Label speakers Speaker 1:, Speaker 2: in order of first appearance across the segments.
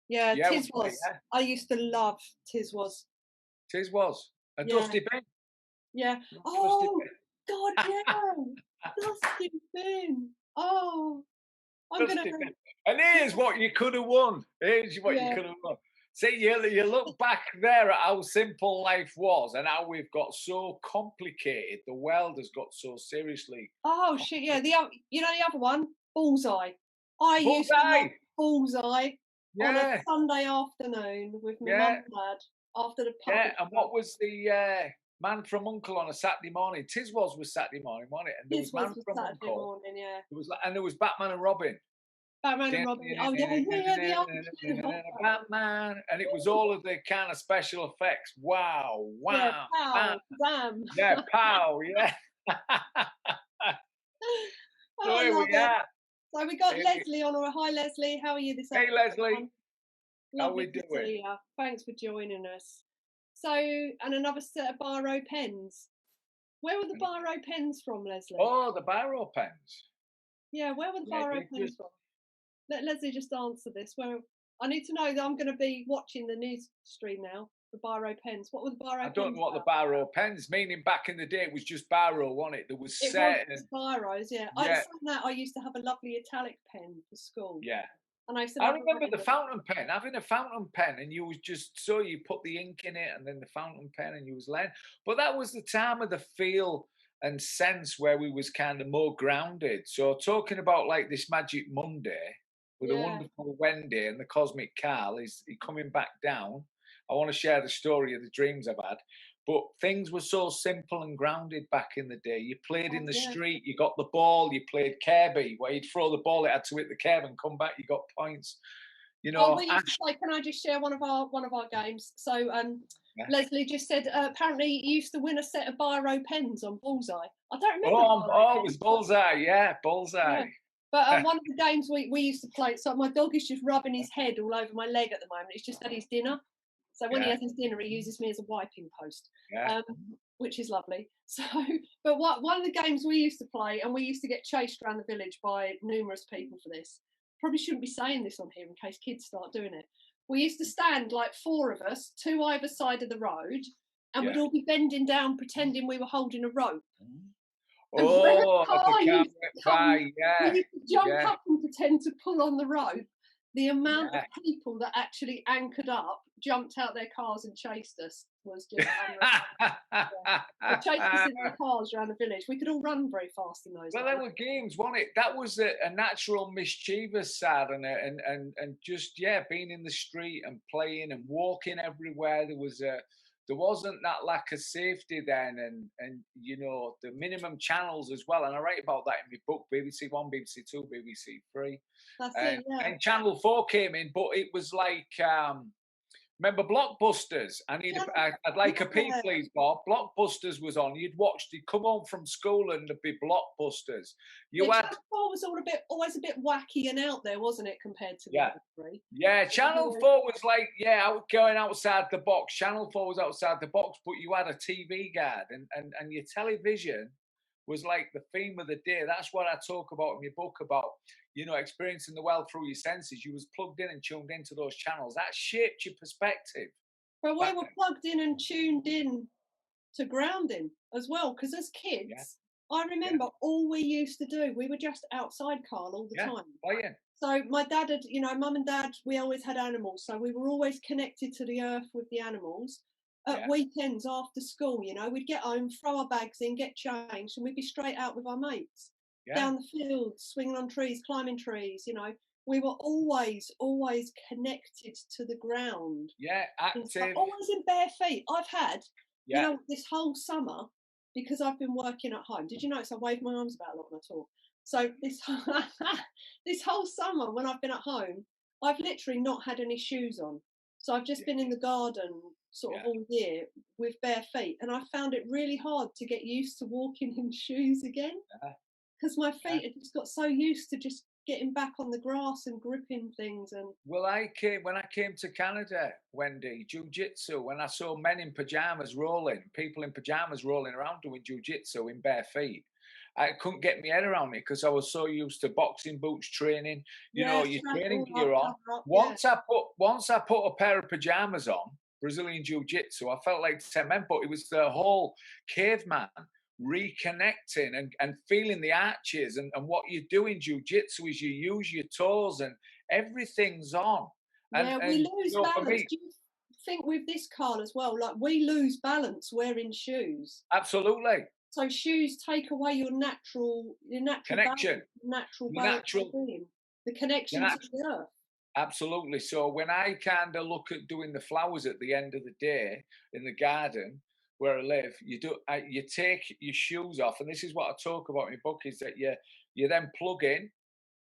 Speaker 1: Yeah,
Speaker 2: Yeah,
Speaker 1: Tiz was.
Speaker 2: yeah,
Speaker 1: I used to love Tiz was.
Speaker 2: tis was. A
Speaker 1: Yeah,
Speaker 2: dusty bin.
Speaker 1: yeah.
Speaker 2: Dusty
Speaker 1: Oh,
Speaker 2: bin.
Speaker 1: God, yeah. Dusty bin. Oh, I'm gonna.
Speaker 2: Dusty bin. And here's what you could have won. Here's what you
Speaker 1: Yeah.
Speaker 2: could have won. See, you look back there at how simple life was and how we've got so complicated. The world has got so seriously
Speaker 1: Oh shit, yeah.
Speaker 2: complicated.
Speaker 1: You know the other one, Bullseye. I used to watch
Speaker 2: Bullseye!
Speaker 1: Bullseye on a
Speaker 2: Yeah,
Speaker 1: Sunday afternoon with my mum
Speaker 2: yeah,
Speaker 1: and dad after the pub
Speaker 2: yeah.
Speaker 1: was
Speaker 2: And
Speaker 1: shut.
Speaker 2: what was the Man from Uncle on a Saturday morning? Tiswas was Saturday morning, wasn't it? And there
Speaker 1: This
Speaker 2: was Man
Speaker 1: was
Speaker 2: from
Speaker 1: Saturday
Speaker 2: Uncle.
Speaker 1: morning, yeah.
Speaker 2: There was and there was Batman and Robin.
Speaker 1: Batman and Robin. Oh yeah, we're the only
Speaker 2: Batman, and it was all of the kind of special effects. Wow,
Speaker 1: Yeah,
Speaker 2: wow, bam,
Speaker 1: pow, damn.
Speaker 2: yeah, pow, yeah.
Speaker 1: Oh,
Speaker 2: So
Speaker 1: I
Speaker 2: here
Speaker 1: love
Speaker 2: we
Speaker 1: it.
Speaker 2: are.
Speaker 1: So we got
Speaker 2: Here we-
Speaker 1: Leslie on. Hi Leslie, how are you this
Speaker 2: Hey, Leslie,
Speaker 1: afternoon?
Speaker 2: how we
Speaker 1: Lovely to
Speaker 2: doing?
Speaker 1: see you. Thanks for joining us. So, and another set of biro pens. Where were the biro pens from, Leslie?
Speaker 2: Oh, the Barrow pens.
Speaker 1: Yeah, where were the
Speaker 2: Yeah,
Speaker 1: biro
Speaker 2: they
Speaker 1: pens
Speaker 2: just.
Speaker 1: from? Let Leslie just answer this. Where I need to know that I'm going to be watching the news stream now. The biro pens. What were the
Speaker 2: I
Speaker 1: biro
Speaker 2: don't
Speaker 1: pens
Speaker 2: know what the
Speaker 1: about?
Speaker 2: Barrow pens meaning. Back in the day, it was just Barrow, wasn't it? There was
Speaker 1: It was
Speaker 2: certain.
Speaker 1: just biros, yeah. I
Speaker 2: Yeah,
Speaker 1: found that I used to have a lovely italic pen for school,
Speaker 2: yeah.
Speaker 1: and I used to
Speaker 2: I
Speaker 1: love
Speaker 2: remember
Speaker 1: writing
Speaker 2: the
Speaker 1: with it.
Speaker 2: fountain pen, having a fountain pen, and you was just so you put the ink in it, and then the fountain pen, and you was learning. But that was the time of the feel and sense where we was kind of more grounded. So talking about like this Magic Monday with the
Speaker 1: Yeah.
Speaker 2: wonderful Wendy and the Cosmic Carl is he coming back down. I want to share the story of the dreams I've had. But things were so simple and grounded back in the day. You played in
Speaker 1: Oh
Speaker 2: the
Speaker 1: yeah.
Speaker 2: street, you got the ball, you played Kirby, where you'd throw the ball, it had to hit the curb and come back, you got points. You
Speaker 1: Oh,
Speaker 2: know,
Speaker 1: we used to
Speaker 2: Ash,
Speaker 1: play. Can I just share one of our games? So,
Speaker 2: yeah.
Speaker 1: Leslie just said apparently you used to win a set of biro pens on Bullseye. I don't remember the
Speaker 2: Oh,
Speaker 1: biro
Speaker 2: oh, it was
Speaker 1: pens, but
Speaker 2: bullseye, yeah,
Speaker 1: yeah.
Speaker 2: bullseye.
Speaker 1: But one of the games we used to play. So my dog is just rubbing his head all over my leg at the moment. He's just had his dinner. So when he
Speaker 2: Yeah,
Speaker 1: has his dinner, he uses me as a wiping post,
Speaker 2: yeah.
Speaker 1: um, which is lovely. So, but one of the games we used to play, and we used to get chased around the village by numerous people for this. Probably shouldn't be saying this on here in case kids start doing it. We used to stand like four of us, two either side of the road, and we'd
Speaker 2: Yeah.
Speaker 1: all be bending down, pretending we were holding a rope. And when a
Speaker 2: Oh, as the
Speaker 1: car
Speaker 2: car
Speaker 1: used
Speaker 2: went
Speaker 1: to come,
Speaker 2: by,
Speaker 1: we
Speaker 2: yeah,
Speaker 1: used to jump
Speaker 2: yeah,
Speaker 1: up and pretend to pull on the rope. The amount of
Speaker 2: yeah.
Speaker 1: people that actually anchored up, jumped out their cars and chased us was just unreal. They chased us in their cars around the village. We could all run very fast in those
Speaker 2: Well,
Speaker 1: days.
Speaker 2: there were games, wasn't it? That was a natural mischievous side, and just yeah, being in the street and playing and walking everywhere. There wasn't that lack of safety then, and you know the minimum channels as well. And I write about that in my book, BBC One, BBC Two, BBC Three,
Speaker 1: That's
Speaker 2: and
Speaker 1: it, yeah.
Speaker 2: then Channel Four came in, but it was like. Remember Blockbusters? I'd like a P,
Speaker 1: Yeah.
Speaker 2: please, Bob. Blockbusters was on. You'd come home from school and there'd be Blockbusters.
Speaker 1: Yeah,
Speaker 2: You had,
Speaker 1: Channel 4 was always a bit wacky and out there, wasn't it, compared to the
Speaker 2: yeah,
Speaker 1: other three?
Speaker 2: yeah.
Speaker 1: It was
Speaker 2: Channel
Speaker 1: always,
Speaker 2: 4 was like, yeah, going outside the box. Channel 4 was outside the box, but you had a TV guide and your television was like the theme of the day. That's what I talk about in my book about, you know, experiencing the world through your senses. You was plugged in and tuned into those channels. That shaped your perspective
Speaker 1: but we
Speaker 2: back
Speaker 1: were
Speaker 2: then.
Speaker 1: plugged in and tuned in to grounding as well, because as
Speaker 2: Yeah,
Speaker 1: kids, I
Speaker 2: yeah,
Speaker 1: remember all we used to do, we were just outside, Carl, all the
Speaker 2: yeah.
Speaker 1: time.
Speaker 2: Playing.
Speaker 1: So my dad had, mum and dad, we always had animals. So we were always connected to the earth with the animals. At
Speaker 2: Yeah,
Speaker 1: weekends after school, we'd get home, throw our bags in, get changed, and we'd be straight out with our mates
Speaker 2: yeah,
Speaker 1: down the fields, swinging on trees, climbing trees. We were always connected to the ground.
Speaker 2: yeah.
Speaker 1: And stuff,
Speaker 2: Active.
Speaker 1: always in bare feet. I've had,
Speaker 2: Yeah.
Speaker 1: this whole summer, because I've been working at home. Did you notice I wave my arms about a lot when I talk? So this this whole summer when I've been at home, I've literally not had any shoes on. So I've just
Speaker 2: Yeah,
Speaker 1: been in the garden sort of
Speaker 2: yeah,
Speaker 1: all year with bare feet, and I found it really hard to get used to walking in shoes again
Speaker 2: yeah,
Speaker 1: because my
Speaker 2: yeah,
Speaker 1: feet had just got so used to just getting back on the grass and gripping things. And
Speaker 2: Well, when I came to Canada, Wendy, jiu-jitsu, when I saw men in pajamas rolling, people in pajamas rolling around doing jiu-jitsu in bare feet, I couldn't get my head around it because I was so used to boxing boots training, you know,
Speaker 1: yeah,
Speaker 2: your
Speaker 1: strap it
Speaker 2: training
Speaker 1: all up,
Speaker 2: gear on.
Speaker 1: cover up. Yeah,
Speaker 2: Once I put a pair of pajamas on, Brazilian jiu-jitsu, I felt like 10 men, but it was the whole caveman reconnecting and feeling the arches, and what you do in jiu-jitsu is you use your toes and everything's on.
Speaker 1: yeah. We
Speaker 2: And
Speaker 1: lose
Speaker 2: for
Speaker 1: balance.
Speaker 2: me,
Speaker 1: Do you think with this, Carl, as well? Like we lose balance wearing shoes.
Speaker 2: absolutely
Speaker 1: So shoes take away your natural
Speaker 2: connection,
Speaker 1: balance, natural
Speaker 2: your
Speaker 1: balance of
Speaker 2: natural,
Speaker 1: being, the
Speaker 2: your
Speaker 1: connection to
Speaker 2: natural.
Speaker 1: the earth.
Speaker 2: Absolutely. So when I kind of look at doing the flowers at the end of the day in the garden where I live, you take your shoes off, and this is what I talk about in my book: is that you then plug in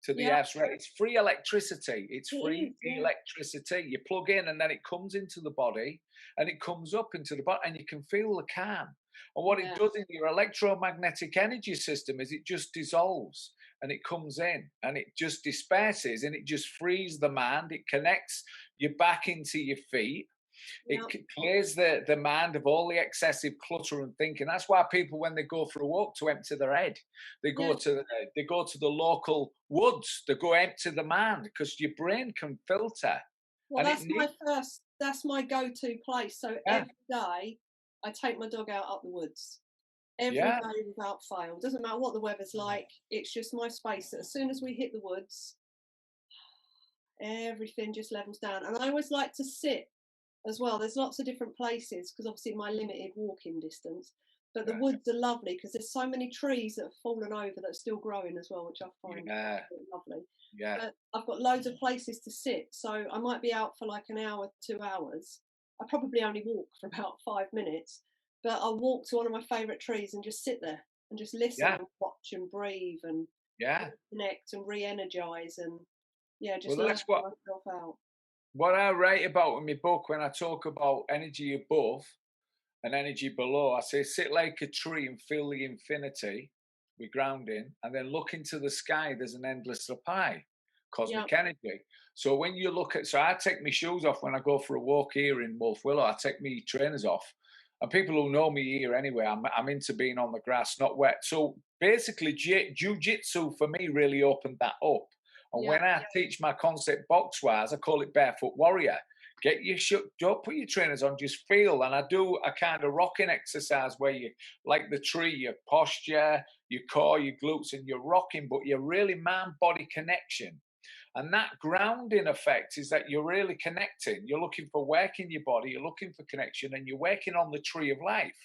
Speaker 2: to the
Speaker 1: Yeah,
Speaker 2: house. Right, it's free electricity. It's
Speaker 1: it
Speaker 2: free
Speaker 1: is. Yeah,
Speaker 2: electricity. You plug in, and then it comes into the body, and it comes up into the body, and you can feel the calm. And what it
Speaker 1: yeah,
Speaker 2: does in your electromagnetic energy system is it just dissolves and it comes in and it just disperses and it just frees the mind. It connects you back into your feet. It
Speaker 1: yeah,
Speaker 2: clears the mind of all the excessive clutter and thinking. That's why people, when they go for a walk to empty their head,
Speaker 1: yeah.
Speaker 2: they go to the local woods. They go empty the mind because your brain can filter,
Speaker 1: Well,
Speaker 2: and it needs.
Speaker 1: that's my go-to place. So
Speaker 2: Yeah,
Speaker 1: every day I take my dog out up the woods. Every
Speaker 2: yeah,
Speaker 1: day without fail. Doesn't matter what the weather's like. It's just my space. As soon as we hit the woods, everything just levels down. And I always like to sit as well. There's lots of different places because obviously my limited walking distance. But the
Speaker 2: yeah,
Speaker 1: woods are lovely because there's so many trees that have fallen over that are still growing as well, which I find
Speaker 2: yeah,
Speaker 1: lovely.
Speaker 2: yeah.
Speaker 1: But I've got loads of places to sit. So I might be out for like an hour, 2 hours. I probably only walk for about 5 minutes, but I'll walk to one of my favourite trees and just sit there and just listen
Speaker 2: Yeah,
Speaker 1: and watch and breathe and
Speaker 2: yeah.
Speaker 1: connect and re-energize and yeah,
Speaker 2: Well,
Speaker 1: just level
Speaker 2: that's
Speaker 1: myself out.
Speaker 2: what I write about in my book when I talk about energy above and energy below. I say sit like a tree and feel the infinity with grounding, and then look into the sky. There's an endless supply,
Speaker 1: Yeah,
Speaker 2: cosmic energy. So when you look at, so I take my shoes off when I go for a walk here in Wolf Willow. I take my trainers off, and people who know me here anyway, I'm into being on the grass, not wet. So basically, jiu-jitsu for me really opened that up. And
Speaker 1: yeah,
Speaker 2: when I teach my concept box wise, I call it Barefoot Warrior. Get your don't put your trainers on, just feel. And I do a kind of rocking exercise where you, like the tree, your posture, your core, your glutes, and you're rocking, but you're really mind body connection. And that grounding effect is that you're really connecting. You're looking for work in your body, you're looking for connection, and you're working on the tree of life.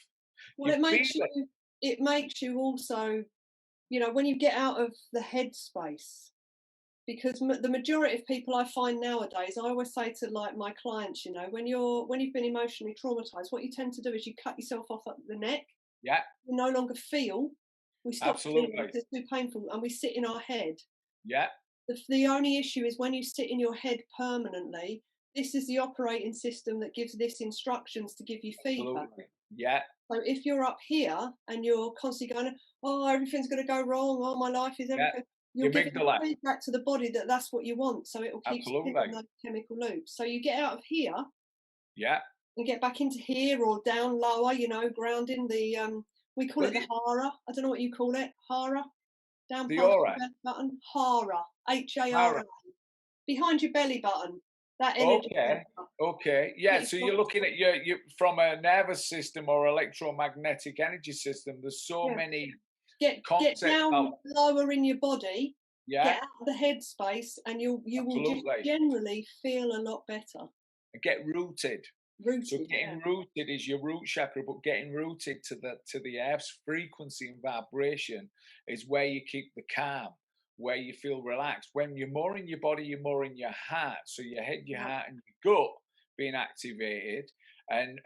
Speaker 1: well
Speaker 2: You feel it.
Speaker 1: it makes you also, when you get out of the headspace, because the majority of people I find nowadays, I always say to like my clients, when you've been emotionally traumatized, what you tend to do is you cut yourself off at the neck.
Speaker 2: Yeah,
Speaker 1: You no longer feel. We stop feeling
Speaker 2: absolutely.
Speaker 1: because it's too painful, and we sit in our head.
Speaker 2: Yeah,
Speaker 1: The only issue is when you sit in your head permanently. This is the operating system that gives this instructions to give you feedback.
Speaker 2: absolutely. Yeah,
Speaker 1: So if you're up here and you're constantly going, oh, everything's going to go wrong, oh, my life is
Speaker 2: yeah.
Speaker 1: everything, you're
Speaker 2: Your
Speaker 1: giving
Speaker 2: amygdala.
Speaker 1: feedback to the body that that's what you want. So it will keep spinning
Speaker 2: Absolutely.
Speaker 1: those chemical loops. So you get out of here
Speaker 2: Yeah.
Speaker 1: and get back into here or down lower, grounding we call
Speaker 2: Well,
Speaker 1: it the hara. I don't know what you call it. Hara, down
Speaker 2: the
Speaker 1: past
Speaker 2: aura.
Speaker 1: your belly button. Hara, Hara,
Speaker 2: Hara.
Speaker 1: behind your belly button. That energy
Speaker 2: Okay.
Speaker 1: center.
Speaker 2: Okay. Yeah.
Speaker 1: Get
Speaker 2: So
Speaker 1: yourself,
Speaker 2: you're looking at your from a nervous system or electromagnetic energy system. There's so
Speaker 1: yeah.
Speaker 2: many
Speaker 1: Get
Speaker 2: concepts
Speaker 1: down
Speaker 2: about.
Speaker 1: lower in your body,
Speaker 2: Yeah.
Speaker 1: get out of the headspace, and you will just
Speaker 2: Absolutely.
Speaker 1: generally feel a lot better.
Speaker 2: And get rooted. So
Speaker 1: Rooted, yeah.
Speaker 2: getting rooted is your root chakra, but getting rooted to the earth's frequency and vibration is where you keep the calm, where you feel relaxed. When you're more in your body, you're more in your heart. So your head, your
Speaker 1: Yeah.
Speaker 2: heart, and your gut being activated, and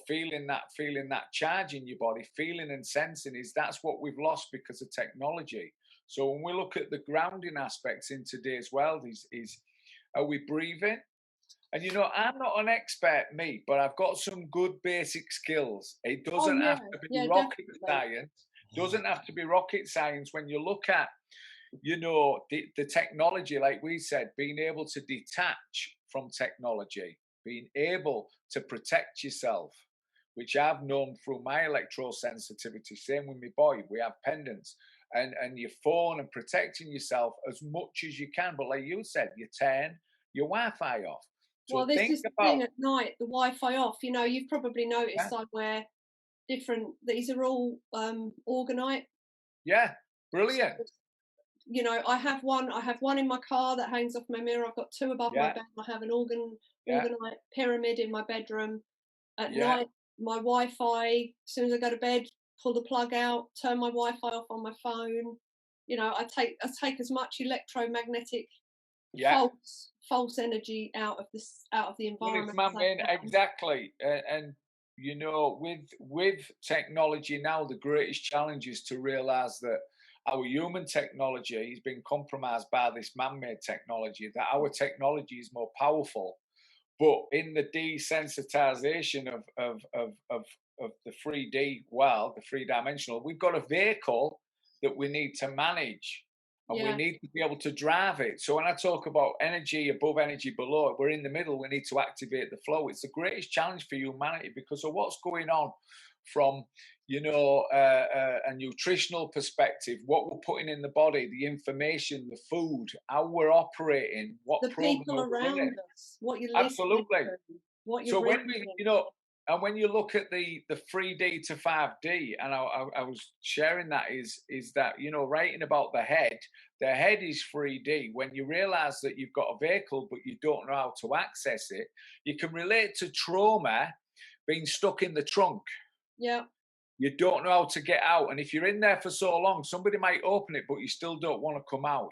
Speaker 2: feeling that charge in your body, feeling and sensing that's what we've lost because of technology. So when we look at the grounding aspects in today's world, is are we breathing? And I'm not an expert, me, but I've got some good basic skills. It
Speaker 1: Oh
Speaker 2: doesn't
Speaker 1: yeah,
Speaker 2: have to be
Speaker 1: yeah,
Speaker 2: rocket
Speaker 1: definitely.
Speaker 2: science. Doesn't have to be rocket science when you look at, the technology, like we said, being able to detach from technology, being able to protect yourself, which I've known through my electrosensitivity. Same with my boy, we have pendants, and your phone and protecting yourself as much as you can. But like you said, you turn your Wi-Fi off.
Speaker 1: Well,
Speaker 2: So
Speaker 1: this
Speaker 2: think
Speaker 1: is the thing
Speaker 2: about,
Speaker 1: at night, the Wi-Fi off. You've probably
Speaker 2: yeah,
Speaker 1: noticed I wear different. These are all orgonite.
Speaker 2: yeah,
Speaker 1: So,
Speaker 2: brilliant,
Speaker 1: I have one in my car that hangs off my mirror. I've got two above my
Speaker 2: yeah,
Speaker 1: bed. I have an
Speaker 2: yeah,
Speaker 1: orgonite pyramid in my bedroom. At
Speaker 2: yeah.
Speaker 1: night, my Wi-Fi, as soon as I go to bed, pull the plug out, turn my Wi-Fi off on my phone. I take as much electromagnetic
Speaker 2: Yeah,
Speaker 1: false energy out of the
Speaker 2: well, it's
Speaker 1: environment as I
Speaker 2: man-made
Speaker 1: can.
Speaker 2: exactly, and with technology now, the greatest challenge is to realize that our human technology has been compromised by this man-made technology. That our technology is more powerful, but in the desensitization of the 3D world, the three-dimensional, we've got a vehicle that we need to manage, and we
Speaker 1: Yeah,
Speaker 2: need to be able to drive it. So when I talk about energy above, energy below, we're in the middle. We need to activate the flow. It's the greatest challenge for humanity because of what's going on from a nutritional perspective, what we're putting in the body, the information, the food, how we're operating, what
Speaker 1: the
Speaker 2: program
Speaker 1: people
Speaker 2: we're in it.
Speaker 1: around us, what you're listening
Speaker 2: Absolutely.
Speaker 1: to, what you're
Speaker 2: So when
Speaker 1: reading.
Speaker 2: and when you look at the 3D to 5D, and I was sharing that is that writing about the head is 3D. When you realize that you've got a vehicle but you don't know how to access it, you can relate to trauma being stuck in the trunk.
Speaker 1: Yeah.
Speaker 2: You don't know how to get out, and if you're in there for so long, somebody might open it, but you still don't want to come out.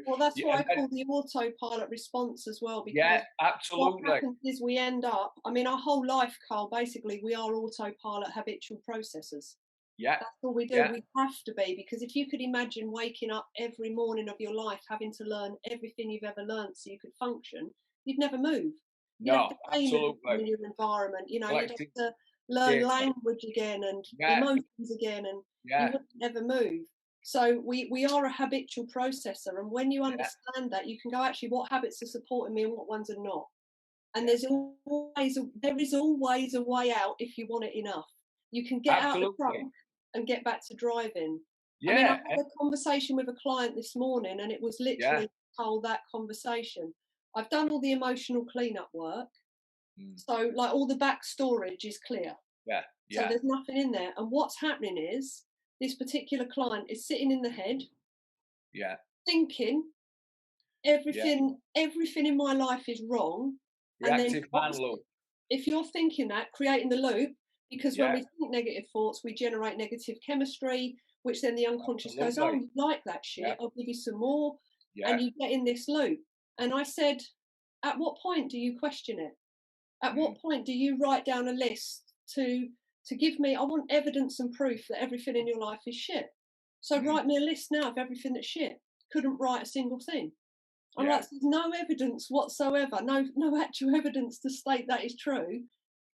Speaker 1: Well, that's what
Speaker 2: And
Speaker 1: I
Speaker 2: then,
Speaker 1: call the autopilot response as well,
Speaker 2: yeah,
Speaker 1: because what
Speaker 2: absolutely,
Speaker 1: happens is we end up, I mean, our whole life, Carl, basically, we are autopilot habitual processors.
Speaker 2: yeah,
Speaker 1: That's all we do.
Speaker 2: yeah,
Speaker 1: We have to be, because if you could imagine waking up every morning of your life having to learn everything you've ever learned so you could function, you'd never move. You'd have
Speaker 2: no,
Speaker 1: to gain everything
Speaker 2: absolutely.
Speaker 1: in your environment.
Speaker 2: Well,
Speaker 1: You'd
Speaker 2: it's
Speaker 1: have to learn
Speaker 2: data.
Speaker 1: language again and
Speaker 2: Yeah,
Speaker 1: emotions again, and you
Speaker 2: yeah,
Speaker 1: wouldn't ever move. So we are a habitual processor, and when you
Speaker 2: yeah,
Speaker 1: understand that, you can go, actually, what habits are supporting me and what ones are not. And
Speaker 2: yeah,
Speaker 1: there is always a way out if you want it enough. You can get out the
Speaker 2: absolutely.
Speaker 1: trunk and get back to driving. I mean, I
Speaker 2: Yeah,
Speaker 1: had a conversation with a client this morning, and it was
Speaker 2: yeah,
Speaker 1: literally told that conversation. I've done all the emotional cleanup work,
Speaker 2: mm,
Speaker 1: so like all the back storage is clear.
Speaker 2: yeah,
Speaker 1: So
Speaker 2: yeah,
Speaker 1: there's nothing in there. And what's happening is this particular client is sitting in the head,
Speaker 2: yeah,
Speaker 1: thinking
Speaker 2: yeah.
Speaker 1: everything in my life is wrong, and then
Speaker 2: Reactive man loop.
Speaker 1: if you're thinking that, creating the loop, because when
Speaker 2: Yeah,
Speaker 1: we think negative thoughts, we generate negative chemistry, which then the unconscious goes, oh,
Speaker 2: absolutely.
Speaker 1: you like that
Speaker 2: Yeah,
Speaker 1: shit, I'll give you some more.
Speaker 2: yeah,
Speaker 1: And you get in this loop. And I said, at what point do you question it? At
Speaker 2: mm,
Speaker 1: what point do you write down a list to give me, I want evidence and proof that everything in your life is shit. So
Speaker 2: mm,
Speaker 1: write me a list now of everything that's shit. Couldn't write a single thing. I'm
Speaker 2: yeah.
Speaker 1: like, there's no evidence whatsoever, no actual evidence to state that is true,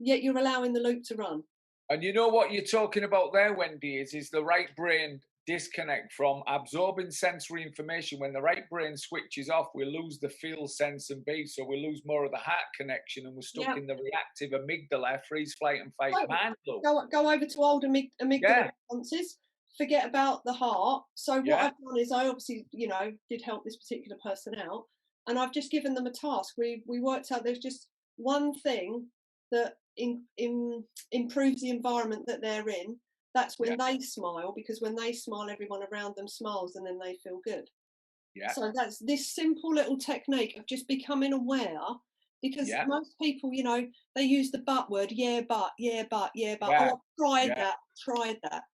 Speaker 1: yet you're allowing the loop to run.
Speaker 2: And you know what you're talking about there, Wendy, is the right brain disconnect from absorbing sensory information. When the right brain switches off, we lose the feel, sense, and be. So we lose more of the heart connection, and we're stuck
Speaker 1: Yeah.
Speaker 2: in the reactive amygdala, freeze, flight, and fight
Speaker 1: So
Speaker 2: mind loop.
Speaker 1: go over to old amygdala
Speaker 2: Yeah,
Speaker 1: responses, forget about the heart. So what
Speaker 2: yeah,
Speaker 1: I've done is I obviously, did help this particular person out, and I've just given them a task. We worked out there's just one thing that improves the environment that they're in. That's
Speaker 2: yeah,
Speaker 1: when they smile, because when they smile, everyone around them smiles, and then they feel good.
Speaker 2: yeah,
Speaker 1: So that's this simple little technique of just becoming aware, because
Speaker 2: yeah,
Speaker 1: most people, they use the but word, yeah, but, yeah, but, yeah, but,
Speaker 2: yeah,
Speaker 1: oh, I've tried
Speaker 2: yeah,
Speaker 1: that, tried that.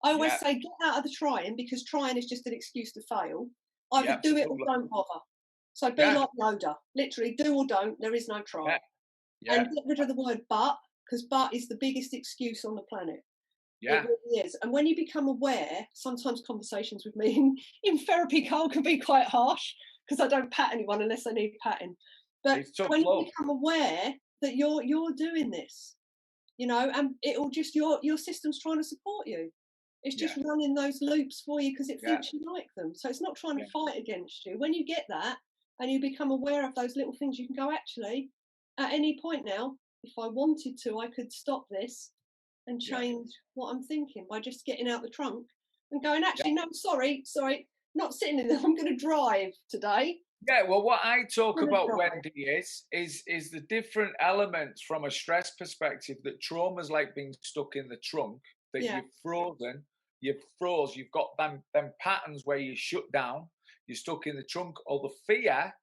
Speaker 1: I always
Speaker 2: yeah,
Speaker 1: say, get out of the trying, because trying is just an excuse to fail.
Speaker 2: yeah,
Speaker 1: Either do it or
Speaker 2: absolutely.
Speaker 1: don't bother. So be
Speaker 2: Yeah,
Speaker 1: like Yoda, literally do or don't, there is no
Speaker 2: yeah,
Speaker 1: try.
Speaker 2: yeah,
Speaker 1: And get rid of the word but, because but is the biggest excuse on the planet. It
Speaker 2: yeah.
Speaker 1: really is. And when you become aware, sometimes conversations with me in therapy, Carl, can be quite harsh, because I don't pat anyone unless they need patting. But
Speaker 2: It's tough
Speaker 1: when you
Speaker 2: love.
Speaker 1: become aware that you're doing this, and it'll just your system's trying to support you. It's
Speaker 2: Yeah.
Speaker 1: just running those loops for you because it
Speaker 2: Yeah.
Speaker 1: thinks you like them. So it's not trying
Speaker 2: Yeah.
Speaker 1: to fight against you. When you get that and you become aware of those little things, you can go, actually, at any point now, if I wanted to, I could stop this and
Speaker 2: Yeah.
Speaker 1: change what I'm thinking by just getting out the trunk and going,
Speaker 2: Yeah.
Speaker 1: actually, no, sorry, not sitting in there. I'm going to drive today.
Speaker 2: Yeah, well, what I talk
Speaker 1: I'm going to
Speaker 2: about,
Speaker 1: drive.
Speaker 2: Wendy, is the different elements from a stress perspective that trauma's like being stuck in the trunk, that
Speaker 1: Yeah,
Speaker 2: you've froze, you've got them patterns where you shut down, you're stuck in the trunk, or the fear,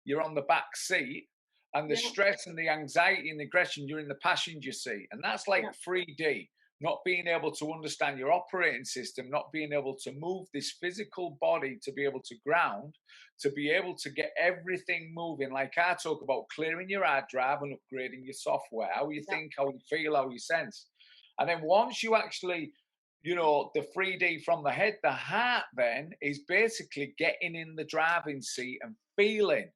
Speaker 2: you're on the back seat, and the
Speaker 1: yeah,
Speaker 2: stress and the anxiety and the aggression, you're in the passenger seat. And that's like
Speaker 1: yeah,
Speaker 2: 3D, not being able to understand your operating system, not being able to move this physical body to be able to ground, to be able to get everything moving. Like I talk about clearing your hard drive and upgrading your software, how you
Speaker 1: yeah,
Speaker 2: think, how you feel, how you sense. And then once you actually, the 3D from the head, the heart then is basically getting in the driving seat and feeling,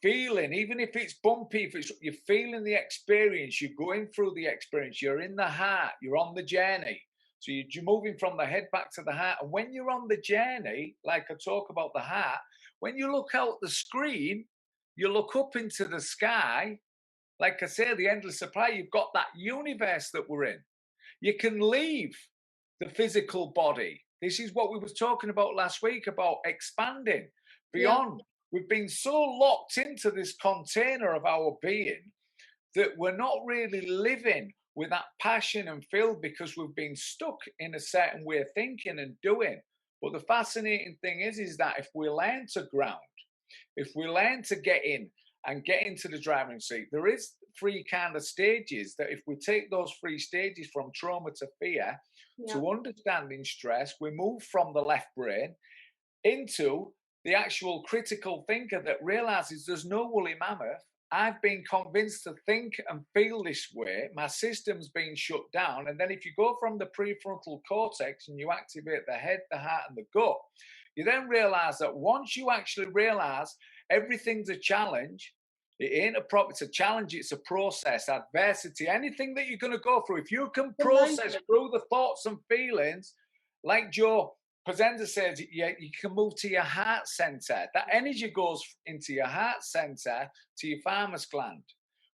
Speaker 2: even if it's bumpy, if it's you're feeling the experience, you're going through the experience, you're in the heart, you're on the journey. So you're moving from the head back to the heart. And when you're on the journey, like I talk about the heart, when you look out the screen, you look up into the sky, like I say, the endless supply, you've got that universe that we're in. You can leave the physical body. This is what we was talking about last week about expanding
Speaker 1: yeah.
Speaker 2: beyond. We've been so locked into this container of our being that we're not really living with that passion and feel because we've been stuck in a certain way of thinking and doing. But the fascinating thing is that if we learn to ground, if we learn to get in and get into the driving seat, there is three kind of stages that if we take those three stages from trauma to fear
Speaker 1: Yeah.
Speaker 2: to understanding stress, we move from the left brain into the actual critical thinker that realizes there's no woolly mammoth. I've been convinced to think and feel this way. My system's been shut down. And then if you go from the prefrontal cortex and you activate the head, the heart, and the gut, you then realize that once you actually realize everything's a challenge, it ain't it's a challenge, it's a process, adversity, anything that you're going to go through. If you can
Speaker 1: The
Speaker 2: process
Speaker 1: language.
Speaker 2: through the thoughts and feelings, like Joe Presenter says, yeah, you can move to your heart center. That energy goes into your heart center to your thymus gland,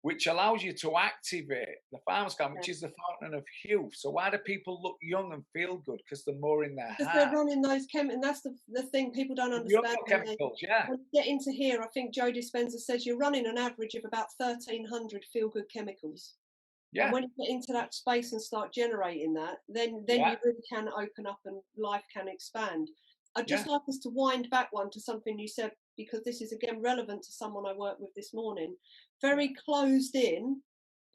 Speaker 2: which allows you to activate the thymus gland,
Speaker 1: Yeah.
Speaker 2: which is the fountain of youth. So why do people look young and feel good? Because they're more in their
Speaker 1: Because they're
Speaker 2: heart.
Speaker 1: running those and that's the thing people don't understand
Speaker 2: Neurochemicals, yeah.
Speaker 1: when you get into here. I think Joe Dispenza says you're running an average of about 1,300 feel-good chemicals. And
Speaker 2: Yeah,
Speaker 1: when you get into that space and start generating that, then
Speaker 2: yeah,
Speaker 1: you really can open up and life can expand. I'd just
Speaker 2: yeah,
Speaker 1: like us to wind back one to something you said, because this is again relevant to someone I worked with this morning.
Speaker 2: yeah,
Speaker 1: Very closed in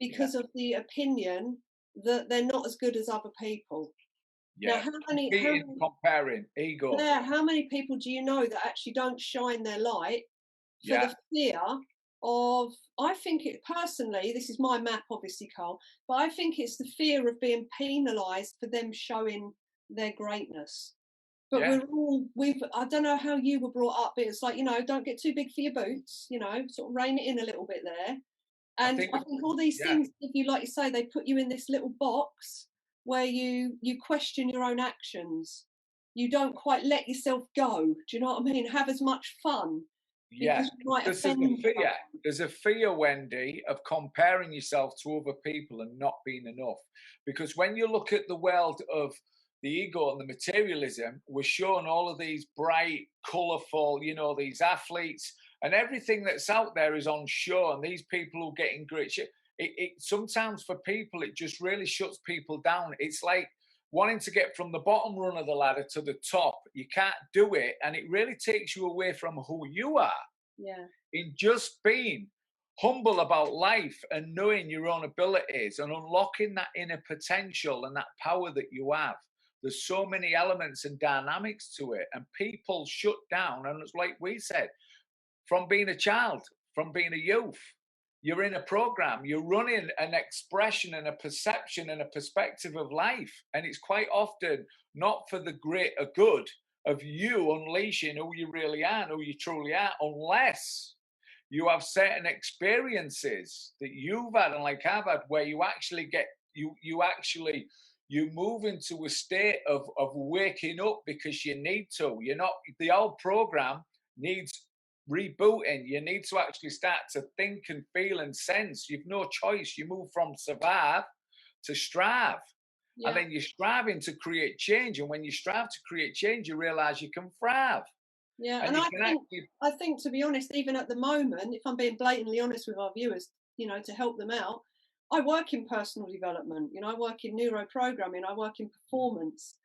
Speaker 2: yeah,
Speaker 1: because of the opinion that they're not as good as other people. Now,
Speaker 2: yeah. Competing, comparing, ego.
Speaker 1: how many people do you know that actually don't shine their light for
Speaker 2: Yeah,
Speaker 1: the fear of, I think it personally, this is my map obviously, Carl, but I think it's the fear of being penalised for them showing their greatness. But
Speaker 2: yeah.
Speaker 1: I don't know how you were brought up, but it's like, don't get too big for your boots, sort of rein it in a little bit there.
Speaker 2: I
Speaker 1: And
Speaker 2: think,
Speaker 1: I think all these
Speaker 2: yeah.
Speaker 1: things, if you, like you say, they put you in this little box where you question your own actions. You don't quite let yourself go. Do you know what I mean? Have as much fun
Speaker 2: Yeah,
Speaker 1: because you might
Speaker 2: because there's a
Speaker 1: offend
Speaker 2: fear.
Speaker 1: someone.
Speaker 2: There's a fear, Wendy, of comparing yourself to other people and not being enough. Because when you look at the world of the ego and the materialism, we're shown all of these bright, colourful, these athletes, and everything that's out there is on show. And these people who get in great shape, it sometimes for people, it just really shuts people down. It's like wanting to get from the bottom rung of the ladder to the top. You can't do it. And it really takes you away from who you are
Speaker 1: Yeah.
Speaker 2: in just being humble about life and knowing your own abilities and unlocking that inner potential and that power that you have. There's so many elements and dynamics to it, and people shut down. And it's like we said, from being a child, from being a youth, you're in a program, you're running an expression and a perception and a perspective of life. And it's quite often not for the greater good of you unleashing who you really are and who you truly are, unless you have certain experiences that you've had and like I've had where you actually get you actually you move into a state of waking up because you need to. You're not, the old program needs rebooting. You need to actually start to think and feel and sense. You've no choice. You move from survive to strive. And
Speaker 1: Yeah.
Speaker 2: then you're striving to create change. And when you strive to create change, you realize you can thrive.
Speaker 1: Yeah,
Speaker 2: And
Speaker 1: and
Speaker 2: you can actually,
Speaker 1: I think to be honest, even at the moment, if I'm being blatantly honest with our viewers, to help them out, I work in personal development. I work in neuroprogramming. I work in performance.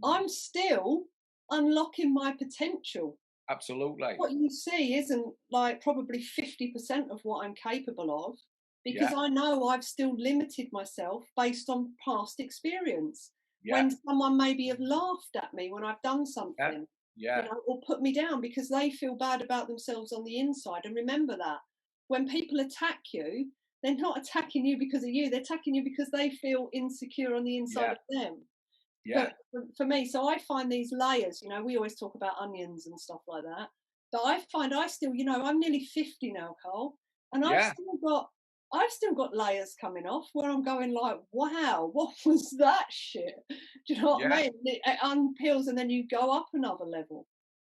Speaker 1: I'm still unlocking my potential.
Speaker 2: absolutely.
Speaker 1: What you see isn't like probably 50% of what I'm capable of, because
Speaker 2: Yeah,
Speaker 1: I know I've still limited myself based on past experience.
Speaker 2: yeah,
Speaker 1: When someone maybe have laughed at me when I've done
Speaker 2: yeah,
Speaker 1: something,
Speaker 2: yeah,
Speaker 1: or put me down because they feel bad about themselves on the inside. And remember that when people attack you, they're not attacking you because of you, they're attacking you because they feel insecure on the inside
Speaker 2: yeah,
Speaker 1: of them.
Speaker 2: yeah,
Speaker 1: But for me, so I find these layers, we always talk about onions and stuff like that. But I find I still, I'm nearly 50 now, Carl, and
Speaker 2: yeah,
Speaker 1: I've still got layers coming off where I'm going like, wow, what was that shit? Do you know what I
Speaker 2: yeah.
Speaker 1: mean? It unpeels and then you go up another level.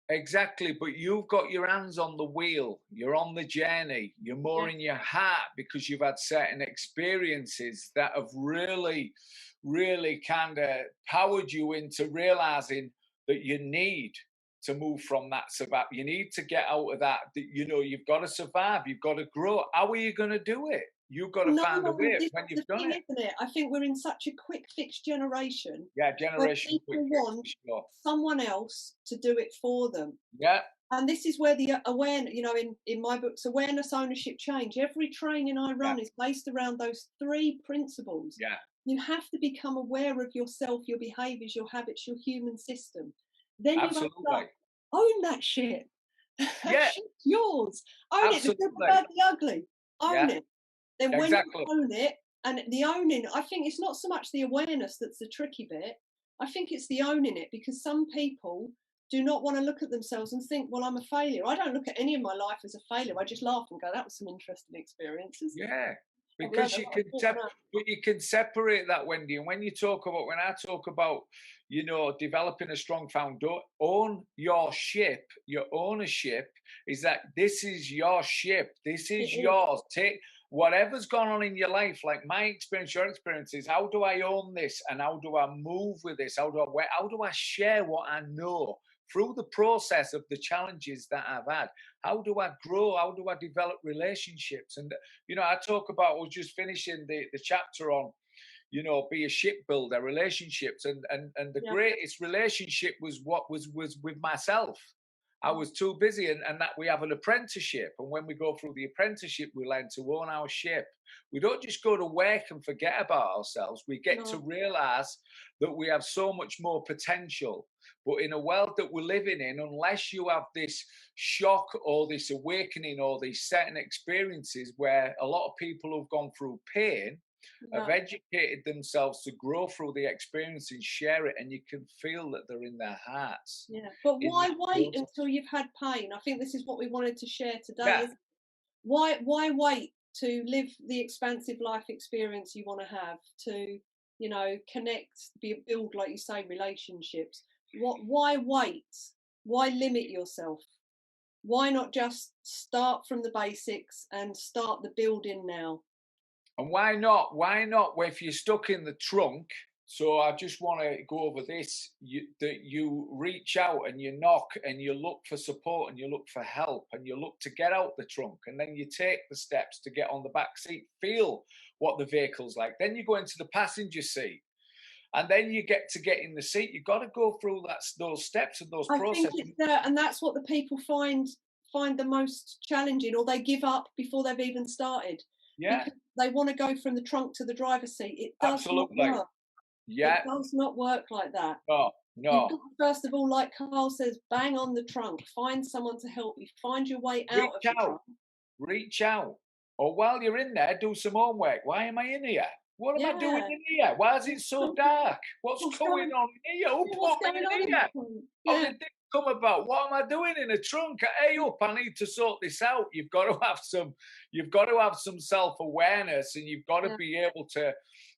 Speaker 2: Exactly, but you've got your hands on the wheel. You're on the journey. You're more
Speaker 1: Yeah,
Speaker 2: in your heart because you've had certain experiences that have really, really kind of powered you into realizing that you need to move from that survive. You need to get out of that. You've got to survive. You've got to grow. How are you going to do it? You've got to
Speaker 1: no
Speaker 2: find a
Speaker 1: one.
Speaker 2: way
Speaker 1: This
Speaker 2: when
Speaker 1: is the
Speaker 2: you've done
Speaker 1: thing,
Speaker 2: it.
Speaker 1: isn't it? I think we're in such a quick fix generation
Speaker 2: Yeah,
Speaker 1: where
Speaker 2: generation quick
Speaker 1: people
Speaker 2: fix
Speaker 1: want
Speaker 2: for sure.
Speaker 1: someone else to do it for them.
Speaker 2: Yeah,
Speaker 1: And this is where the awareness, in my books, awareness, ownership, change, every training I
Speaker 2: yeah,
Speaker 1: run is based around those three principles.
Speaker 2: yeah,
Speaker 1: You have to become aware of yourself, your behaviors, your habits, your human system. Then you open
Speaker 2: absolutely.
Speaker 1: up, own that shit. That
Speaker 2: Yeah,
Speaker 1: shit's yours. Own it, the good, the
Speaker 2: absolutely.
Speaker 1: bad, the ugly. Own
Speaker 2: Yeah,
Speaker 1: it. Then when you
Speaker 2: exactly.
Speaker 1: own it, and the owning, I think it's not so much the awareness that's the tricky bit. I think it's the owning it, because some people do not want to look at themselves and think, well, I'm a failure. I don't look at any of my life as a failure. I just laugh and go, that was some interesting experiences.
Speaker 2: Yeah,
Speaker 1: I've learned
Speaker 2: because
Speaker 1: a
Speaker 2: you
Speaker 1: lot of
Speaker 2: can
Speaker 1: shit from that.
Speaker 2: but you can separate that, Wendy. And when I talk about, developing a strong foundation, own your ship, your ownership is that this is your ship, this
Speaker 1: It
Speaker 2: is
Speaker 1: is.
Speaker 2: yours. Take whatever's gone on in your life, like my experience, your experience is, how do I own this and how do I move with this? How do I share what I know through the process of the challenges that I've had? How do I grow? How do I develop relationships? And I talk about, I was just finishing the chapter on, be a shipbuilder, relationships, and the
Speaker 1: Yeah.
Speaker 2: greatest relationship was what was with myself. I
Speaker 1: Mm.
Speaker 2: was too busy, and that we have an apprenticeship, and when we go through the apprenticeship, we learn to own our ship. We don't just go to work and forget about ourselves. We get to
Speaker 1: No.
Speaker 2: realize that we have so much more potential. But in a world that we're living in, unless you have this shock or this awakening or these certain experiences where a lot of people who've gone through pain have
Speaker 1: Yeah.
Speaker 2: educated themselves to grow through the experience and share it, and you can feel that they're in their hearts
Speaker 1: Yeah. But
Speaker 2: in
Speaker 1: why
Speaker 2: that
Speaker 1: wait
Speaker 2: process.
Speaker 1: until you've had pain? I think this is what we wanted to share today.
Speaker 2: Yeah,
Speaker 1: Is why wait to live the expansive life experience you want to have, to connect, build, like you say, relationships? Why wait? Why limit yourself? Why not just start from the basics and start the building now?
Speaker 2: and why not? Why not? Well, if you're stuck in the trunk, so I just want to go over this: that you reach out and you knock and you look for support and you look for help and you look to get out the trunk, and then you take the steps to get on the back seat, feel what the vehicle's like. Then you go into the passenger seat, and then you get in the seat. You've got to go through those steps and those
Speaker 1: I think
Speaker 2: processes.
Speaker 1: it's there, and that's what the people find the most challenging, or they give up before they've even started,
Speaker 2: Yeah,
Speaker 1: because they want to go from the trunk to the driver's seat. It does not
Speaker 2: absolutely.
Speaker 1: work. It
Speaker 2: Yeah,
Speaker 1: does not work like that.
Speaker 2: no,
Speaker 1: You've
Speaker 2: no.
Speaker 1: got to, first of all, like Carl says, bang on the trunk. Find someone to help you. Find your way out
Speaker 2: Reach
Speaker 1: of the
Speaker 2: out.
Speaker 1: trunk.
Speaker 2: Reach out. Or while you're in there, do some homework. Why am I in here? What am I doing
Speaker 1: Yeah.
Speaker 2: in here? Why is it so dark? What's
Speaker 1: What's
Speaker 2: going
Speaker 1: going,
Speaker 2: on here? Who
Speaker 1: yeah, what's
Speaker 2: put me
Speaker 1: going
Speaker 2: in
Speaker 1: on in the
Speaker 2: here?
Speaker 1: trunk?
Speaker 2: How
Speaker 1: Yeah.
Speaker 2: did this come about? What am I doing in a trunk? Hey up, I need to sort this out. You've got to have some self-awareness, and you've got to
Speaker 1: Yeah.
Speaker 2: be able to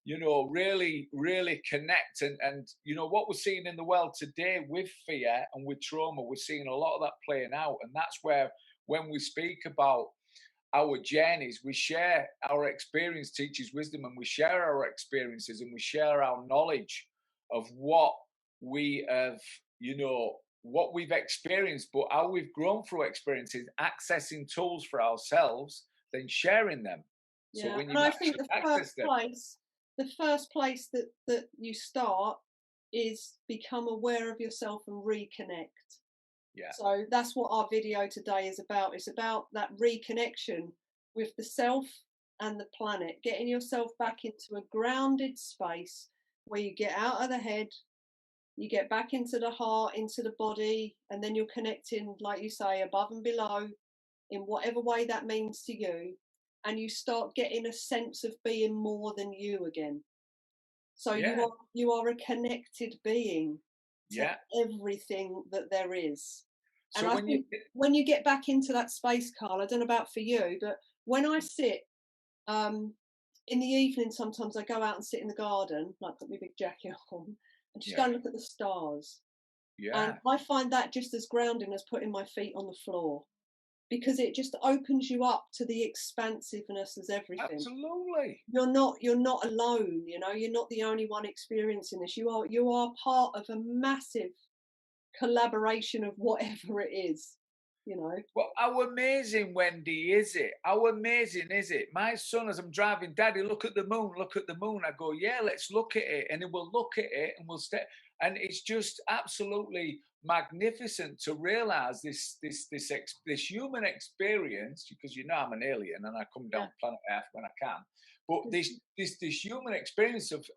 Speaker 2: really, really connect. And what we're seeing in the world today with fear and with trauma, we're seeing a lot of that playing out. And that's where, when we speak about our journeys, we share our experience, teaches wisdom, and we share our experiences and we share our knowledge of what we have, what we've experienced, but how we've grown through experiences, accessing tools for ourselves, then sharing them. So
Speaker 1: Yeah,
Speaker 2: when
Speaker 1: and
Speaker 2: you
Speaker 1: I think
Speaker 2: actually access them,
Speaker 1: the first place that you start is become aware of yourself and reconnect.
Speaker 2: yeah,
Speaker 1: So that's what our video today is about. It's about that reconnection with the self and the planet, getting yourself back into a grounded space where you get out of the head, you get back into the heart, into the body, and then you're connecting, like you say, above and below in whatever way that means to you. And you start getting a sense of being more than you again. So
Speaker 2: yeah,
Speaker 1: you are a connected being to
Speaker 2: yeah.
Speaker 1: everything that there is. And
Speaker 2: So
Speaker 1: I
Speaker 2: when you,
Speaker 1: think when you get back into that space, Carl, I don't know about for you, but when I sit um, in the evening, sometimes I go out and sit in the garden, like put my big jacket on, and just go
Speaker 2: yeah,
Speaker 1: and look at the stars. And
Speaker 2: yeah,
Speaker 1: I find that just as grounding as putting my feet on the floor, because it just opens you up to the expansiveness as everything.
Speaker 2: absolutely.
Speaker 1: You're not alone, you're not the only one experiencing this. You are part of a massive collaboration of whatever it is.
Speaker 2: Well, how amazing, Wendy, is it? How amazing is it? My son, as I'm driving, Daddy, look at the moon, look at the moon. I go, yeah, let's look at it. And then we'll look at it and we'll stay. And it's just absolutely magnificent to realize this human experience, because I'm an alien and I come
Speaker 1: Yeah.
Speaker 2: down planet Earth when I can. But
Speaker 1: Mhm.
Speaker 2: this human experience of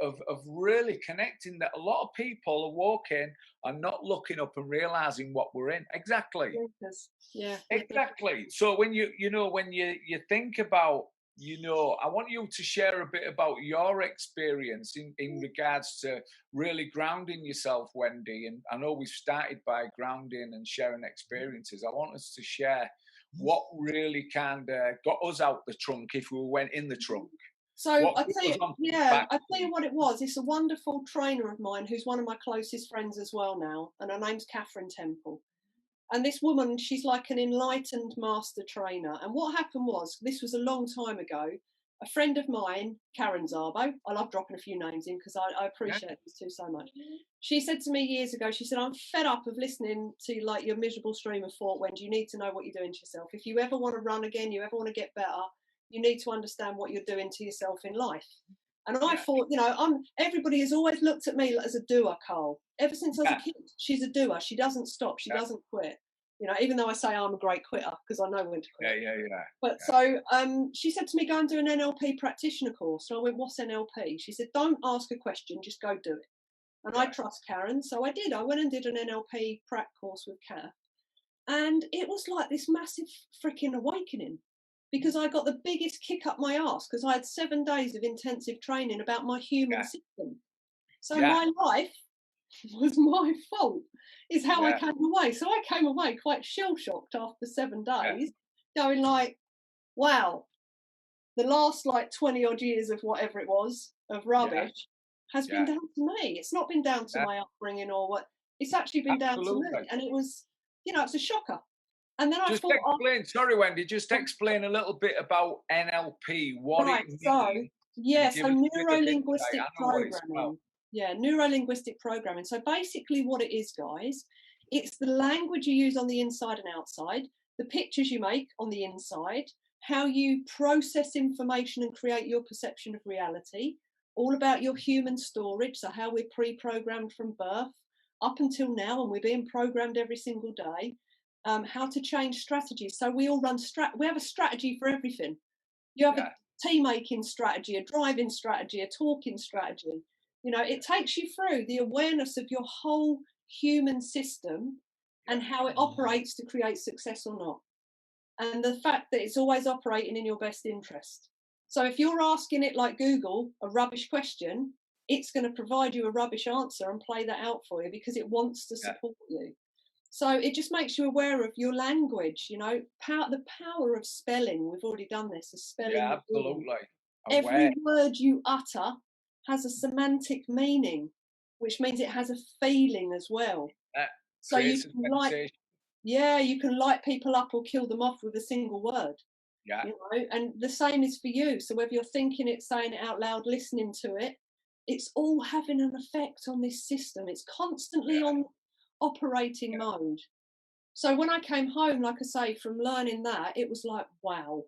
Speaker 2: really connecting, that a lot of people are walking and not looking up and realizing what we're in. Exactly.
Speaker 1: Blinkers. Yeah, you're definitely.
Speaker 2: Exactly. So when you think about, I want you to share a bit about your experience in regards to really grounding yourself, Wendy. And I know we've started by grounding and sharing experiences. I want us to share what really kind of got us out the trunk if we went in the trunk.
Speaker 1: So
Speaker 2: What put us on the
Speaker 1: yeah,
Speaker 2: back
Speaker 1: I tell you
Speaker 2: seat.
Speaker 1: what it was. It's a wonderful trainer of mine who's one of my closest friends as well now, and her name's Catherine Temple. And this woman, she's like an enlightened master trainer. And what happened was, this was a long time ago. A friend of mine, Karen Zabo, I love dropping a few names in because I
Speaker 2: Yeah,
Speaker 1: appreciate these two so much. She said to me years ago, she said, I'm fed up of listening to like your miserable stream of thought, when you need to know what you're doing to yourself. If you ever want to run again, you ever want to get better, you need to understand what you're doing to yourself in life. And I
Speaker 2: yeah,
Speaker 1: thought, everybody has always looked at me as a doer, Carl. Ever since I was a
Speaker 2: yeah,
Speaker 1: kid, she's a doer. She doesn't stop. She
Speaker 2: yeah,
Speaker 1: doesn't quit. Even though I say I'm a great quitter because I know when to
Speaker 2: yeah,
Speaker 1: quit.
Speaker 2: yeah, yeah,
Speaker 1: But
Speaker 2: yeah,
Speaker 1: so she said to me, go and do an NLP practitioner course. And I went, what's NLP? She said, don't ask a question, just go do it. And I
Speaker 2: yeah,
Speaker 1: trust Karen. So I did. I went and did an NLP prac course with Kat. And it was like this massive freaking awakening, because I got the biggest kick up my arse because I had 7 days of intensive training about my human
Speaker 2: yeah,
Speaker 1: system. So
Speaker 2: yeah,
Speaker 1: my life was my fault, is how I
Speaker 2: yeah,
Speaker 1: came away. So I came away quite shell shocked after seven
Speaker 2: yeah,
Speaker 1: days, going like, wow, the last like 20 odd years of whatever it was of
Speaker 2: yeah,
Speaker 1: rubbish has been
Speaker 2: yeah,
Speaker 1: down to me. It's not been down to
Speaker 2: yeah.
Speaker 1: my upbringing or what, it's actually been down to me.
Speaker 2: Absolutely.
Speaker 1: And it was, it's a shocker. And then I
Speaker 2: Just
Speaker 1: thought, oh,
Speaker 2: explain, sorry, Wendy, just explain a little bit about NLP, what it
Speaker 1: right, so
Speaker 2: means, and
Speaker 1: yeah,
Speaker 2: give
Speaker 1: so
Speaker 2: us a bit of insight.
Speaker 1: neuro-linguistic
Speaker 2: I know what it's about.
Speaker 1: programming. Yeah, neuro-linguistic programming. So basically what it is, guys, it's the language you use on the inside and outside, the pictures you make on the inside, how you process information and create your perception of reality, all about your human storage, so how we're pre-programmed from birth up until now, and we're being programmed every single day. How to change strategies. So we all we have a strategy for everything. You have a
Speaker 2: Yeah,
Speaker 1: tea making strategy, a driving strategy, a talking strategy. It takes you through the awareness of your whole human system and
Speaker 2: yeah,
Speaker 1: how it operates to create success or not. And the fact that it's always operating in your best interest. So if you're asking it like Google a rubbish question, it's going to provide you a rubbish answer and play that out for you because it wants to
Speaker 2: yeah,
Speaker 1: support you. So it just makes you aware of your language, the power of spelling. We've already done this, of spelling
Speaker 2: yeah,
Speaker 1: your being.
Speaker 2: absolutely. Aware.
Speaker 1: Every word you utter has a semantic meaning, which means it has a feeling as well.
Speaker 2: That
Speaker 1: So you
Speaker 2: creates a
Speaker 1: can like,
Speaker 2: sensation.
Speaker 1: yeah, you can light people up or kill them off with a single word,
Speaker 2: Yeah,
Speaker 1: and the same is for you. So whether you're thinking it, saying it out loud, listening to it, it's all having an effect on this system. It's constantly
Speaker 2: yeah,
Speaker 1: on operating
Speaker 2: yeah,
Speaker 1: mode. So when I came home, like I say, from learning that, it was like, wow.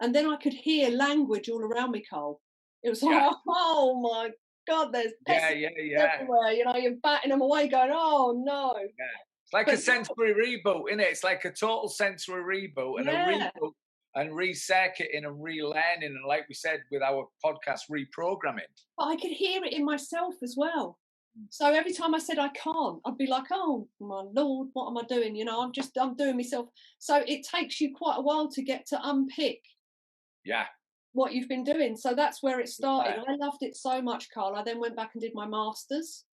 Speaker 1: And then I could hear language all around me, Cole. It was
Speaker 2: yeah,
Speaker 1: like, oh my God, there's
Speaker 2: yeah,
Speaker 1: pesticides
Speaker 2: yeah, yeah.
Speaker 1: everywhere. You're batting them away, going, oh no.
Speaker 2: Yeah. It's like a
Speaker 1: But
Speaker 2: sensory reboot, isn't it? It's like a total sensory reboot and a
Speaker 1: yeah,
Speaker 2: reboot and recircuiting and relearning. And like we said with our podcast, reprogramming.
Speaker 1: but I could hear it in myself as well.
Speaker 2: Mm.
Speaker 1: So every time I said I can't, I'd be like, oh my Lord, what am I doing? I'm doing myself. So it takes you quite a while to get to unpick
Speaker 2: Yeah.
Speaker 1: what you've been doing. So that's where it started.
Speaker 2: Right.
Speaker 1: I loved it so much, Carl. I then went back and did my master's.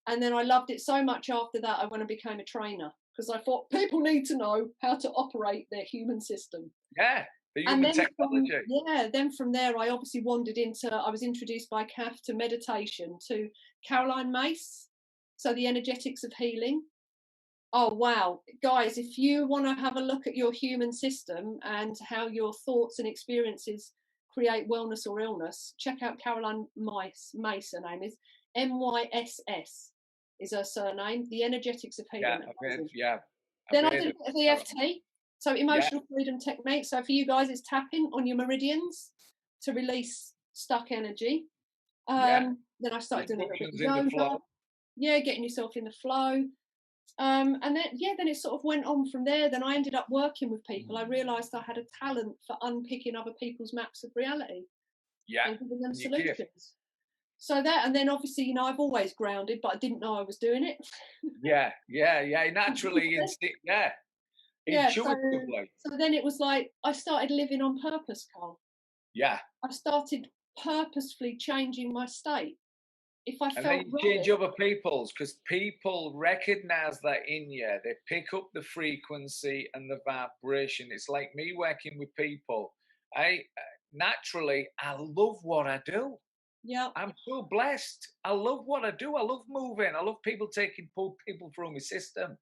Speaker 1: And then I loved it so much after that, I went and became a trainer because I thought people need to know how to operate their human system.
Speaker 2: Yeah. The
Speaker 1: And
Speaker 2: human
Speaker 1: then
Speaker 2: technology.
Speaker 1: then from there, I obviously wandered into, I was introduced by Kath to meditation, to Caroline Mace. So the energetics of healing. Oh, wow. Guys, if you want to have a look at your human system and how your thoughts and experiences create wellness or illness, check out Caroline Mace, her name is MYSS is her surname. The energetics of
Speaker 2: Yeah.
Speaker 1: healing. Amazing.
Speaker 2: I've
Speaker 1: Then I
Speaker 2: heard
Speaker 1: did
Speaker 2: of
Speaker 1: a bit of
Speaker 2: Carol.
Speaker 1: EFT, so
Speaker 2: Yeah.
Speaker 1: emotional freedom technique. So for you guys, it's tapping on your meridians to release stuck energy.
Speaker 2: Yeah.
Speaker 1: Then I started doing a little bit
Speaker 2: Instructions
Speaker 1: of
Speaker 2: in the flow.
Speaker 1: yoga. Yeah, getting yourself in the flow. And then it sort of went on from there. Then I ended up working with people. I realised I had a talent for unpicking other people's maps of reality
Speaker 2: Yeah.
Speaker 1: and giving them
Speaker 2: And your gift.
Speaker 1: solutions. So that, and then obviously, I've always grounded, but I didn't know I was doing it.
Speaker 2: Yeah. Yeah. Yeah. Naturally, instinct. Yeah.
Speaker 1: Yeah. So
Speaker 2: Intuitively.
Speaker 1: so then it was like I started living on purpose, Carl.
Speaker 2: Yeah.
Speaker 1: I started purposefully changing my state. If I
Speaker 2: And then
Speaker 1: felt
Speaker 2: you change
Speaker 1: rubbish,
Speaker 2: other people's because people recognize that in you. They pick up the frequency and the vibration. It's like me working with people. I naturally, I love what I do.
Speaker 1: yeah,
Speaker 2: I'm so blessed. I love what I do. I love moving. I love people pull people through my system.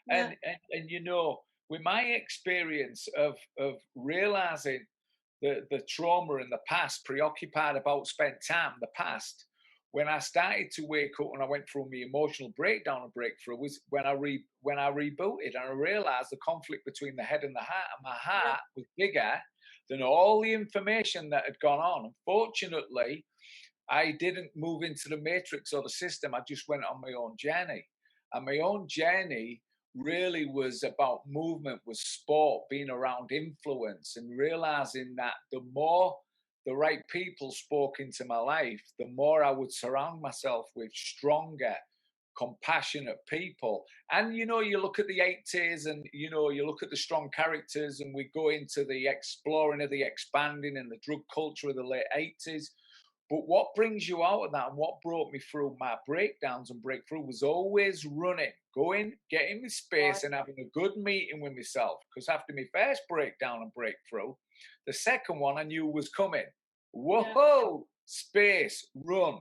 Speaker 1: yeah,
Speaker 2: And with my experience of realizing the trauma in the past, preoccupied about spent time in the past, when I started to wake up and I went through my emotional breakdown and breakthrough was when I rebooted and I realized the conflict between the head and the heart, and my
Speaker 1: yeah,
Speaker 2: heart was bigger than all the information that had gone on. Unfortunately, I didn't move into the matrix or the system. I just went on my own journey. And my own journey really was about movement, was sport, being around influence, and realizing that the more the right people spoke into my life, the more I would surround myself with stronger, compassionate people. And you look at the 80s and you look at the strong characters, and we go into the exploring of the expanding and the drug culture of the late 80s. But what brings you out of that and what brought me through my breakdowns and breakthrough was always running, going, getting my
Speaker 1: right,
Speaker 2: space and having a good meeting with myself. Because after my first breakdown and breakthrough, the second one I knew was coming.
Speaker 1: yeah,
Speaker 2: Whoa, space, run,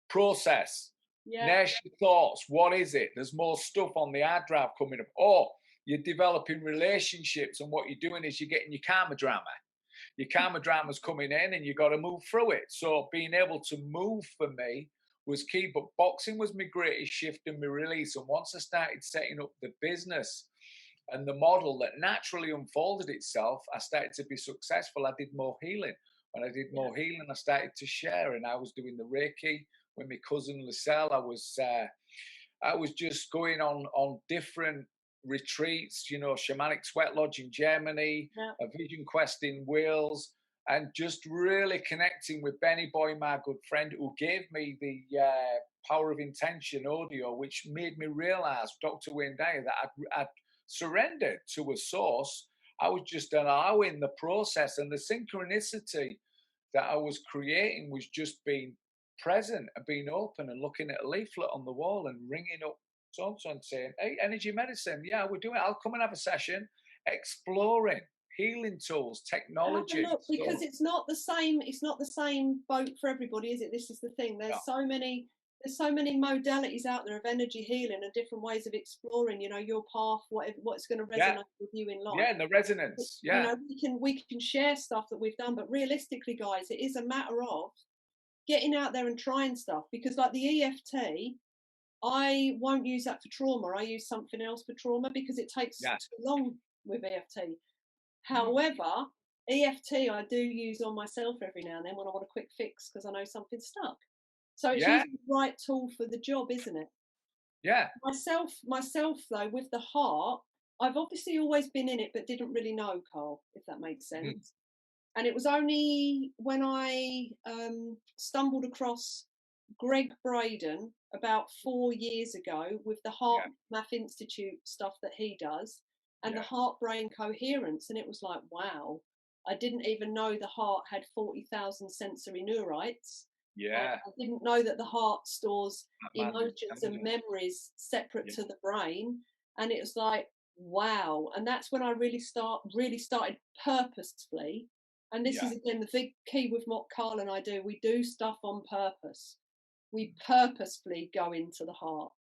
Speaker 2: process,
Speaker 1: yeah,
Speaker 2: nurse your thoughts. What is it? There's more stuff on the hard drive coming up. Or you're developing relationships, and what you're doing is you're getting your karma drama. Your karma drama's coming in and you got to move through it. So being able to move for me was key. But boxing was my greatest shift and my release. And once I started setting up the business and the model that naturally unfolded itself, I started to be successful. I did more healing. When I did
Speaker 1: yeah,
Speaker 2: more healing, I started to share, and I was doing the Reiki with my cousin Lucelle. I was just going on different retreats, shamanic sweat lodge in Germany,
Speaker 1: yeah,
Speaker 2: a vision quest in Wales, and just really connecting with Benny Boy, my good friend, who gave me the Power of Intention audio, which made me realize, Dr. Wendy, that I'd surrendered to a source. I was just allowing the process, and the synchronicity that I was creating was just being present and being open and looking at a leaflet on the wall and ringing up so and saying, hey, energy medicine, yeah, we're doing it. I'll come and have a session, exploring, healing tools,
Speaker 1: Have a
Speaker 2: technology.
Speaker 1: look, because
Speaker 2: So,
Speaker 1: it's not the same. It's not the same boat for everybody, is it? This is the thing.
Speaker 2: no.
Speaker 1: There's so many modalities out there of energy healing and different ways of exploring. You know, your path, what's going to
Speaker 2: Yeah,
Speaker 1: resonate with you in life.
Speaker 2: yeah, and the resonance.
Speaker 1: You
Speaker 2: Yeah,
Speaker 1: know, we can share stuff that we've done, but realistically, guys, it is a matter of getting out there and trying stuff. Because like the EFT, I won't use that for trauma. I use something else for trauma because it takes
Speaker 2: yeah.
Speaker 1: too long with EFT.
Speaker 2: Mm.
Speaker 1: However, EFT I do use on myself every now and then when I want a quick fix because I know something's stuck. So it's
Speaker 2: Yeah,
Speaker 1: using the right tool for the job, isn't it?
Speaker 2: yeah.
Speaker 1: Myself though, with the heart, I've obviously always been in it, but didn't really know, Carl, if that makes
Speaker 2: Mhm.
Speaker 1: sense. And it was only when I stumbled across Greg Braden about 4 years ago with the Heart
Speaker 2: Yeah,
Speaker 1: Math Institute stuff that he does and the
Speaker 2: yeah,
Speaker 1: heart brain coherence. And it was like, wow, I didn't even know the heart had 40,000 sensory neurites.
Speaker 2: yeah.
Speaker 1: I didn't know that the heart stores
Speaker 2: That man's
Speaker 1: emotions and
Speaker 2: intelligent.
Speaker 1: memories separate
Speaker 2: Yeah,
Speaker 1: to the brain. And it was like, wow. And that's when I really started purposefully. And this
Speaker 2: yeah.
Speaker 1: is again the big key with what Carl and I do. We do stuff on purpose. We purposefully go into the heart.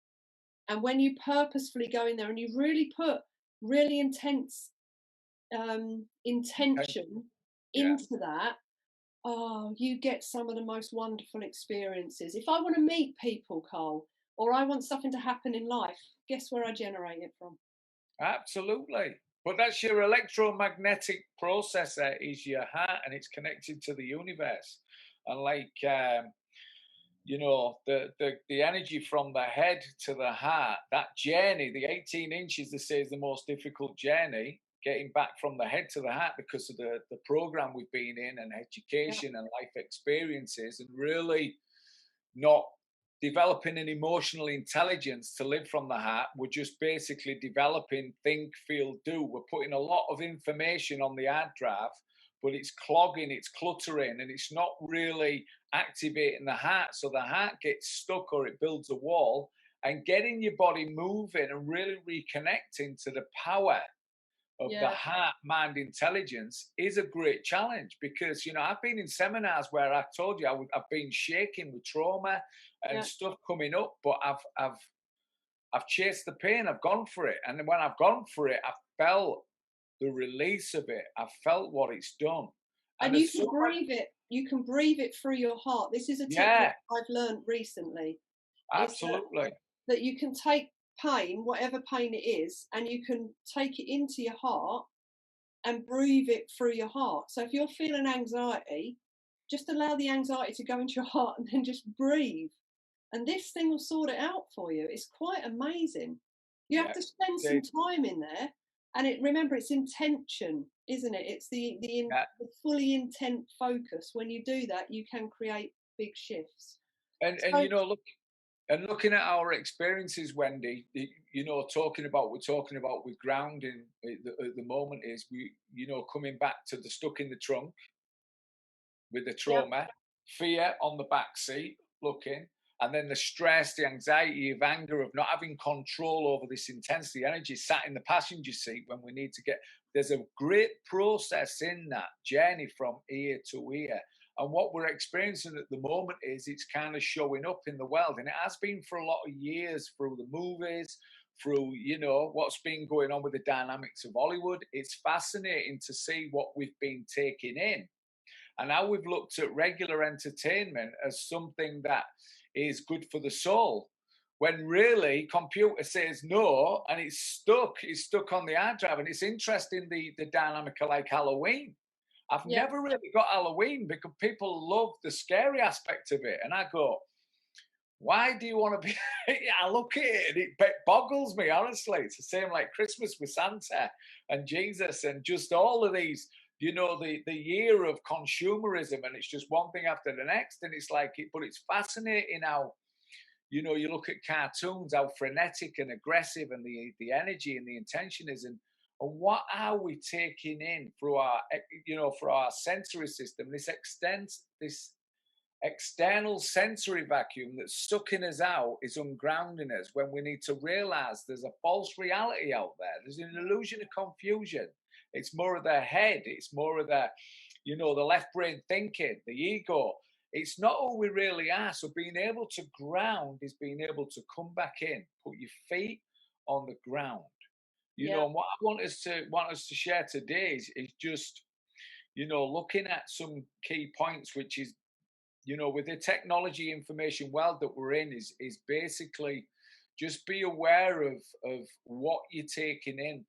Speaker 1: And when you purposefully go in there and you really put really intense
Speaker 2: Intention.
Speaker 1: intention
Speaker 2: Yeah.
Speaker 1: into that, oh, you get some of the most wonderful experiences. If I want to meet people, Carl, or I want something to happen in life, guess where I generate it from?
Speaker 2: Absolutely. But that's your electromagnetic processor is your heart and it's connected to the universe. And like the energy from the head to the heart, that journey, the 18 inches they say is the most difficult journey, getting back from the head to the heart because of the program we've been in and
Speaker 1: Yeah,
Speaker 2: education and life experiences and really not developing an emotional intelligence to live from the heart. We're just basically developing think, feel, do. We're putting a lot of information on the hard drive, but it's clogging, it's cluttering, and it's not really activating the heart. So the heart gets stuck or it builds a wall. And getting your body moving and really reconnecting to the power of the
Speaker 1: yeah,
Speaker 2: heart mind intelligence is a great challenge because I've been in seminars where I told you I've been shaking with trauma and
Speaker 1: yeah.
Speaker 2: stuff coming up, but I've chased the pain, I've gone for it, and when I've gone for it, I've felt the release of it, I've felt what it's done, and
Speaker 1: And you
Speaker 2: there's
Speaker 1: can
Speaker 2: so much.
Speaker 1: breathe it. You can breathe it through your heart. This is a technique
Speaker 2: Yeah,
Speaker 1: I've learned recently. Is
Speaker 2: absolutely.
Speaker 1: that you can take pain, whatever pain it is, and you can take it into your heart and breathe it through your heart. So if you're feeling anxiety, just allow the anxiety to go into your heart and then just breathe. And this thing will sort it out for you. It's quite amazing. You have
Speaker 2: Yeah,
Speaker 1: to spend some
Speaker 2: they-
Speaker 1: time in there. And remember, it's intention, isn't it? It's
Speaker 2: yeah.
Speaker 1: the fully intent focus. When you do that, you can create big shifts.
Speaker 2: And
Speaker 1: So
Speaker 2: look. And looking at our experiences, Wendy, we're talking about with grounding at the moment is coming back to the stuck in the trunk with the
Speaker 1: yeah,
Speaker 2: trauma, fear on the back seat, looking, and then the stress, the anxiety of anger, of not having control over this intensity, energy sat in the passenger seat when we need to get. There's a great process in that journey from ear to ear. And what we're experiencing at the moment is it's kind of showing up in the world. And it has been for a lot of years through the movies, through, what's been going on with the dynamics of Hollywood. It's fascinating to see what we've been taking in and now we've looked at regular entertainment as something that is good for the soul. When really computer says no and it's stuck on the hard drive. And it's interesting the dynamic of like Halloween. I've
Speaker 1: yeah.
Speaker 2: never really got Halloween because people love the scary aspect of it. And I go, why do you want to be? I look at it and it boggles me, honestly. It's the same like Christmas with Santa and Jesus and just all of these, the year of consumerism and it's just one thing after the next. And it's like, but it's fascinating how, you look at cartoons, how frenetic and aggressive and the energy and the intention is. And what are we taking in through for our sensory system? This external sensory vacuum that's sucking us out is ungrounding us when we need to realize there's a false reality out there. There's an illusion of confusion. It's more of their head. It's more of their, the left brain thinking, the ego. It's not who we really are. So being able to ground is being able to come back in, put your feet on the ground.
Speaker 1: Yeah.
Speaker 2: And what I want us to share today is just, looking at some key points, which is, with the technology information world that we're in, is basically just be aware of what you're taking in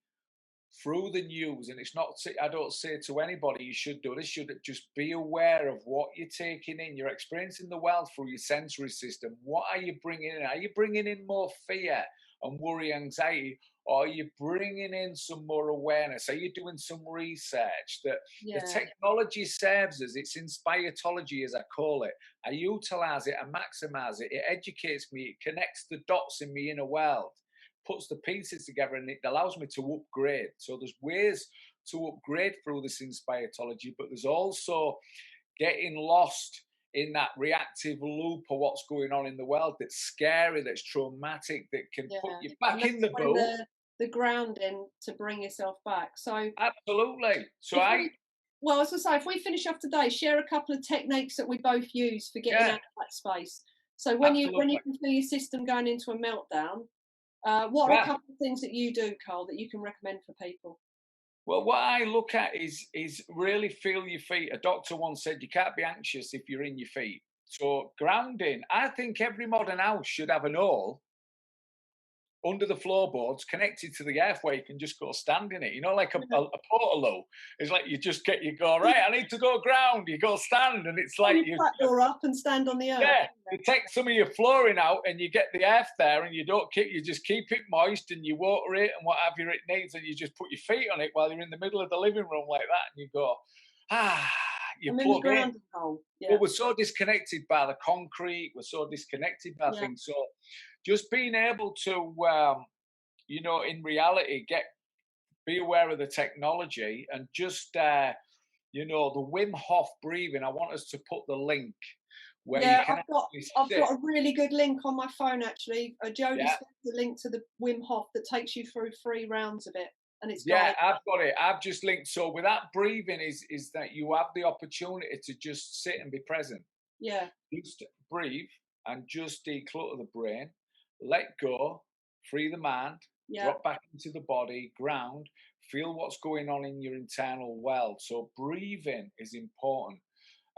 Speaker 2: through the news. And it's not, I don't say to anybody you should do this, should just be aware of what you're taking in. You're experiencing the world through your sensory system. What are you bringing in? Are you bringing in more fear and worry, anxiety, or are you bringing in some more awareness? Are you doing some research that the
Speaker 1: Yeah.
Speaker 2: technology serves us? It's inspiratology, as I call it. I utilize it, I maximize it. It educates me, it connects the dots in my inner world, puts the pieces together, and it allows me to upgrade. So there's ways to upgrade through this inspiratology, but there's also getting lost in that reactive loop of what's going on in the world that's scary, that's traumatic, that can
Speaker 1: Yeah.
Speaker 2: put you
Speaker 1: And
Speaker 2: back
Speaker 1: that's
Speaker 2: in the
Speaker 1: when
Speaker 2: boat.
Speaker 1: the grounding to bring yourself back. So
Speaker 2: Absolutely. So
Speaker 1: if we, well, I was gonna say, if we finish off today, share a couple of techniques that we both use for getting
Speaker 2: yeah,
Speaker 1: out of that space. So when you
Speaker 2: absolutely.
Speaker 1: can feel your system going into a meltdown, what are a
Speaker 2: Yeah.
Speaker 1: couple of things that you do, Carl, that you can recommend for people?
Speaker 2: Well, what I look at is really feel your feet. A doctor once said you can't be anxious if you're in your feet. So grounding, I think every modern house should have an hole under the floorboards connected to the earth where you can just go stand in it. Like a portalo. It's like you go, right, I need to go ground. You go stand, and it's
Speaker 1: Pull
Speaker 2: like
Speaker 1: your
Speaker 2: you,
Speaker 1: flat door up and stand on the earth.
Speaker 2: yeah, you take some of your flooring out and you get the earth there, and you just keep it moist, and you water it and whatever it needs, and you just put your feet on it while you're in the middle of the living room like that, and you go, you
Speaker 1: And then your
Speaker 2: plug in.
Speaker 1: grounding hole. Yeah.
Speaker 2: But we're so disconnected by the concrete, we're so disconnected by
Speaker 1: Yeah.
Speaker 2: things. So just being able to, in reality, be aware of the technology, and just, the Wim Hof breathing. I want us to put the link where you
Speaker 1: Yeah,
Speaker 2: can actually
Speaker 1: I've
Speaker 2: sit.
Speaker 1: got a really good link on my phone actually. Jodie's
Speaker 2: Yeah,
Speaker 1: got the link to the Wim Hof that takes you through 3 rounds of it, and it's
Speaker 2: yeah,
Speaker 1: guided.
Speaker 2: I've got it. I've just linked. So with that breathing is that you have the opportunity to just sit and be present.
Speaker 1: Yeah,
Speaker 2: Just breathe and just declutter the brain, let go, free the mind,
Speaker 1: yeah,
Speaker 2: drop back into the body, ground, feel what's going on in your internal world. So breathing is important.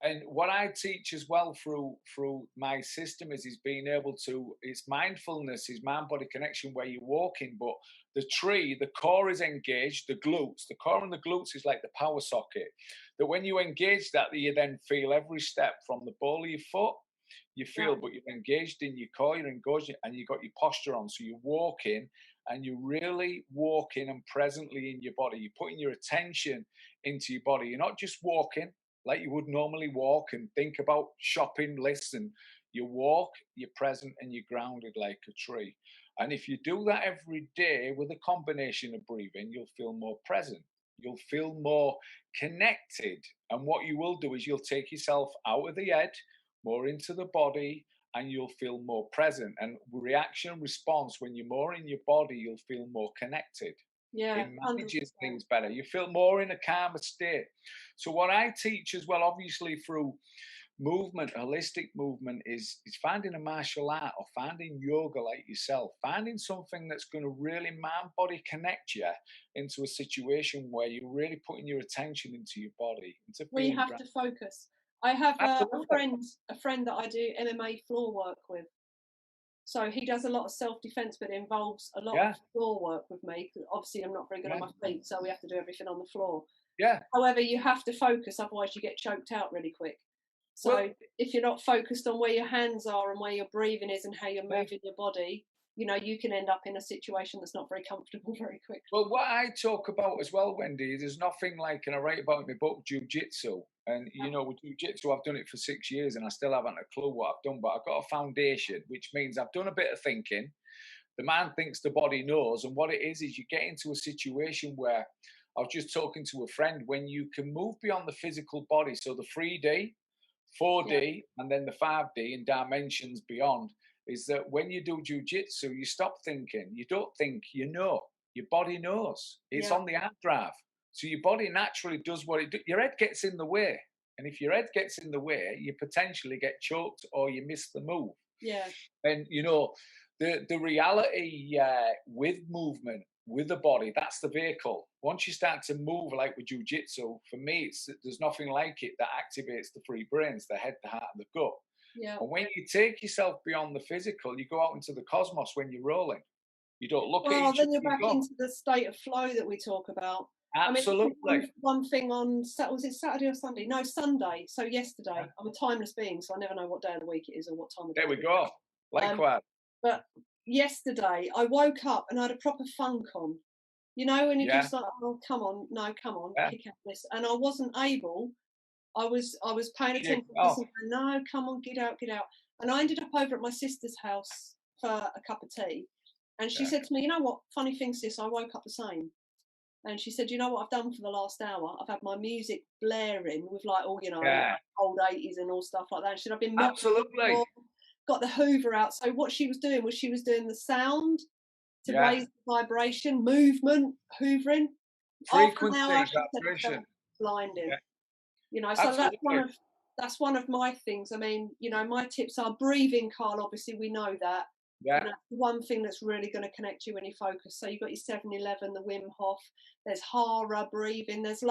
Speaker 2: And what I teach as well through my system is being able to, it's mindfulness, is mind body connection where you're walking, but the core is engaged, the core and the glutes is like the power socket. That when you engage that, you then feel every step from the ball of your foot, you
Speaker 1: yeah,
Speaker 2: feel, but you're engaged in your core, you're engaged, and you've got your posture on. So you're walking, and you're really walking and presently in your body. You're putting your attention into your body. You're not just walking like you would normally walk and think about shopping lists. And you walk, you're present, and you're grounded like a tree. And if you do that every day with a combination of breathing, you'll feel more present. You'll feel more connected. And what you will do is you'll take yourself out of the head, more into the body, and you'll feel more present. And reaction response, when you're more in your body, you'll feel more connected.
Speaker 1: yeah,
Speaker 2: It manages
Speaker 1: 100%.
Speaker 2: things better. You feel more in a calmer state. So what I teach as well, obviously through movement, holistic movement, is finding a martial art or finding yoga like yourself, finding something that's going to really mind body connect you into a situation where you're really putting your attention into your body, into
Speaker 1: We
Speaker 2: feeling
Speaker 1: have
Speaker 2: grounded.
Speaker 1: to focus. I have
Speaker 2: Absolutely.
Speaker 1: a friend that I do MMA floor work with. So he does a lot of self defense, but it involves a lot of
Speaker 2: Yeah.
Speaker 1: floor work with me. 'Cause obviously, I'm not very good on
Speaker 2: Yeah.
Speaker 1: my feet, so we have to do everything on the floor.
Speaker 2: Yeah.
Speaker 1: However, you have to focus, otherwise you get choked out really quick.
Speaker 2: Well,
Speaker 1: So if you're not focused on where your hands are and where your breathing is and how you're
Speaker 2: yeah.
Speaker 1: moving your body, you can end up in a situation that's not very comfortable very quickly.
Speaker 2: Well, what I talk about as well, Wendy, there's nothing like, and I write about in my book, jujitsu. And,
Speaker 1: Yeah.
Speaker 2: with jujitsu, I've done it for 6 years and I still haven't a clue what I've done, but I've got a foundation, which means I've done a bit of thinking. The man thinks the body knows. And what it is you get into a situation where I was just talking to a friend, when you can move beyond the physical body. So the 3D,
Speaker 1: Yeah.
Speaker 2: 4D, and then the 5D and dimensions beyond, is that when you do jujitsu, you stop thinking. You don't think, you know. Your body knows. It's
Speaker 1: Yeah.
Speaker 2: on the hard drive. So your body naturally does what it does. Your head gets in the way. And if your head gets in the way, you potentially get choked or you miss the move.
Speaker 1: Yeah.
Speaker 2: And the reality with movement, with the body, that's the vehicle. Once you start to move like with jujitsu, for me, there's nothing like it that activates the three brains, the head, the heart, and the gut.
Speaker 1: Yeah.
Speaker 2: And when you take yourself beyond the physical, you go out into the cosmos when you're rolling. You don't look at
Speaker 1: Well,
Speaker 2: each other.
Speaker 1: then you're
Speaker 2: You
Speaker 1: back
Speaker 2: go,
Speaker 1: into the state of flow that we talk about. I mean,
Speaker 2: absolutely.
Speaker 1: one thing on was it Saturday or Sunday? No, Sunday. So
Speaker 2: Yeah.
Speaker 1: yesterday, I'm a timeless being, so I never know what day of the week it is or what time of day
Speaker 2: There we
Speaker 1: it is.
Speaker 2: go.
Speaker 1: Um,
Speaker 2: Likewise.
Speaker 1: but yesterday, I woke up and I had a proper funk on. You know, when you're
Speaker 2: Yeah.
Speaker 1: just like, oh, come on, no, come on,
Speaker 2: Yeah.
Speaker 1: kick out this. And I wasn't able. I was paying
Speaker 2: Shake
Speaker 1: attention to
Speaker 2: off.
Speaker 1: this and going, no, come on, get out, get out. And I ended up over at my sister's house for a cup of tea. And she
Speaker 2: Yeah.
Speaker 1: said to me, you know what, funny thing, sis, I woke up the same. And she said, you know what I've done for the last hour? I've had my music blaring with like all,
Speaker 2: Yeah.
Speaker 1: old 80s and all stuff like that. And she said, I've been mopping the
Speaker 2: Absolutely.
Speaker 1: floor, got the Hoover out. So what she was doing the sound to
Speaker 2: Yeah.
Speaker 1: raise the vibration, movement, hoovering. After an
Speaker 2: Frequency,
Speaker 1: hour, she said I felt
Speaker 2: vibration.
Speaker 1: blinded.
Speaker 2: Yeah.
Speaker 1: So
Speaker 2: Absolutely.
Speaker 1: that's one of my things. I mean, my tips are breathing, Carl. Obviously, we know that.
Speaker 2: Yeah.
Speaker 1: And that's one thing that's really going to connect you when you focus. So you've got your 7-Eleven, the Wim Hof. There's Hara breathing. There's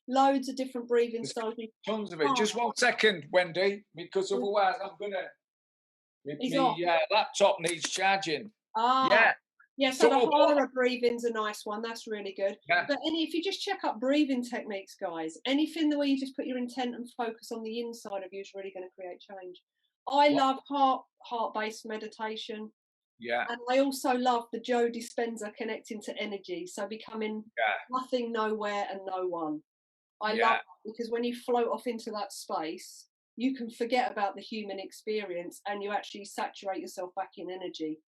Speaker 1: loads of different breathing
Speaker 2: There's
Speaker 1: styles.
Speaker 2: tons of it. Just 1 second, Wendy, because otherwise I'm gonna.
Speaker 1: He's
Speaker 2: My
Speaker 1: off.
Speaker 2: laptop needs charging.
Speaker 1: Ah,
Speaker 2: Yeah.
Speaker 1: yeah. So the
Speaker 2: So,
Speaker 1: Hara breathing's a nice one. That's really good.
Speaker 2: yeah.
Speaker 1: But if you just check up breathing techniques, guys, anything the way you just put your intent and focus on the inside of you is really going to create change. I
Speaker 2: What?
Speaker 1: love heart-based meditation.
Speaker 2: Yeah.
Speaker 1: And I also love the Joe Dispenza connecting to energy. So becoming
Speaker 2: Yeah.
Speaker 1: nothing, nowhere, and no one. I love
Speaker 2: Yeah.
Speaker 1: that because when you float off into that space, you can forget about the human experience and you actually saturate yourself back in energy.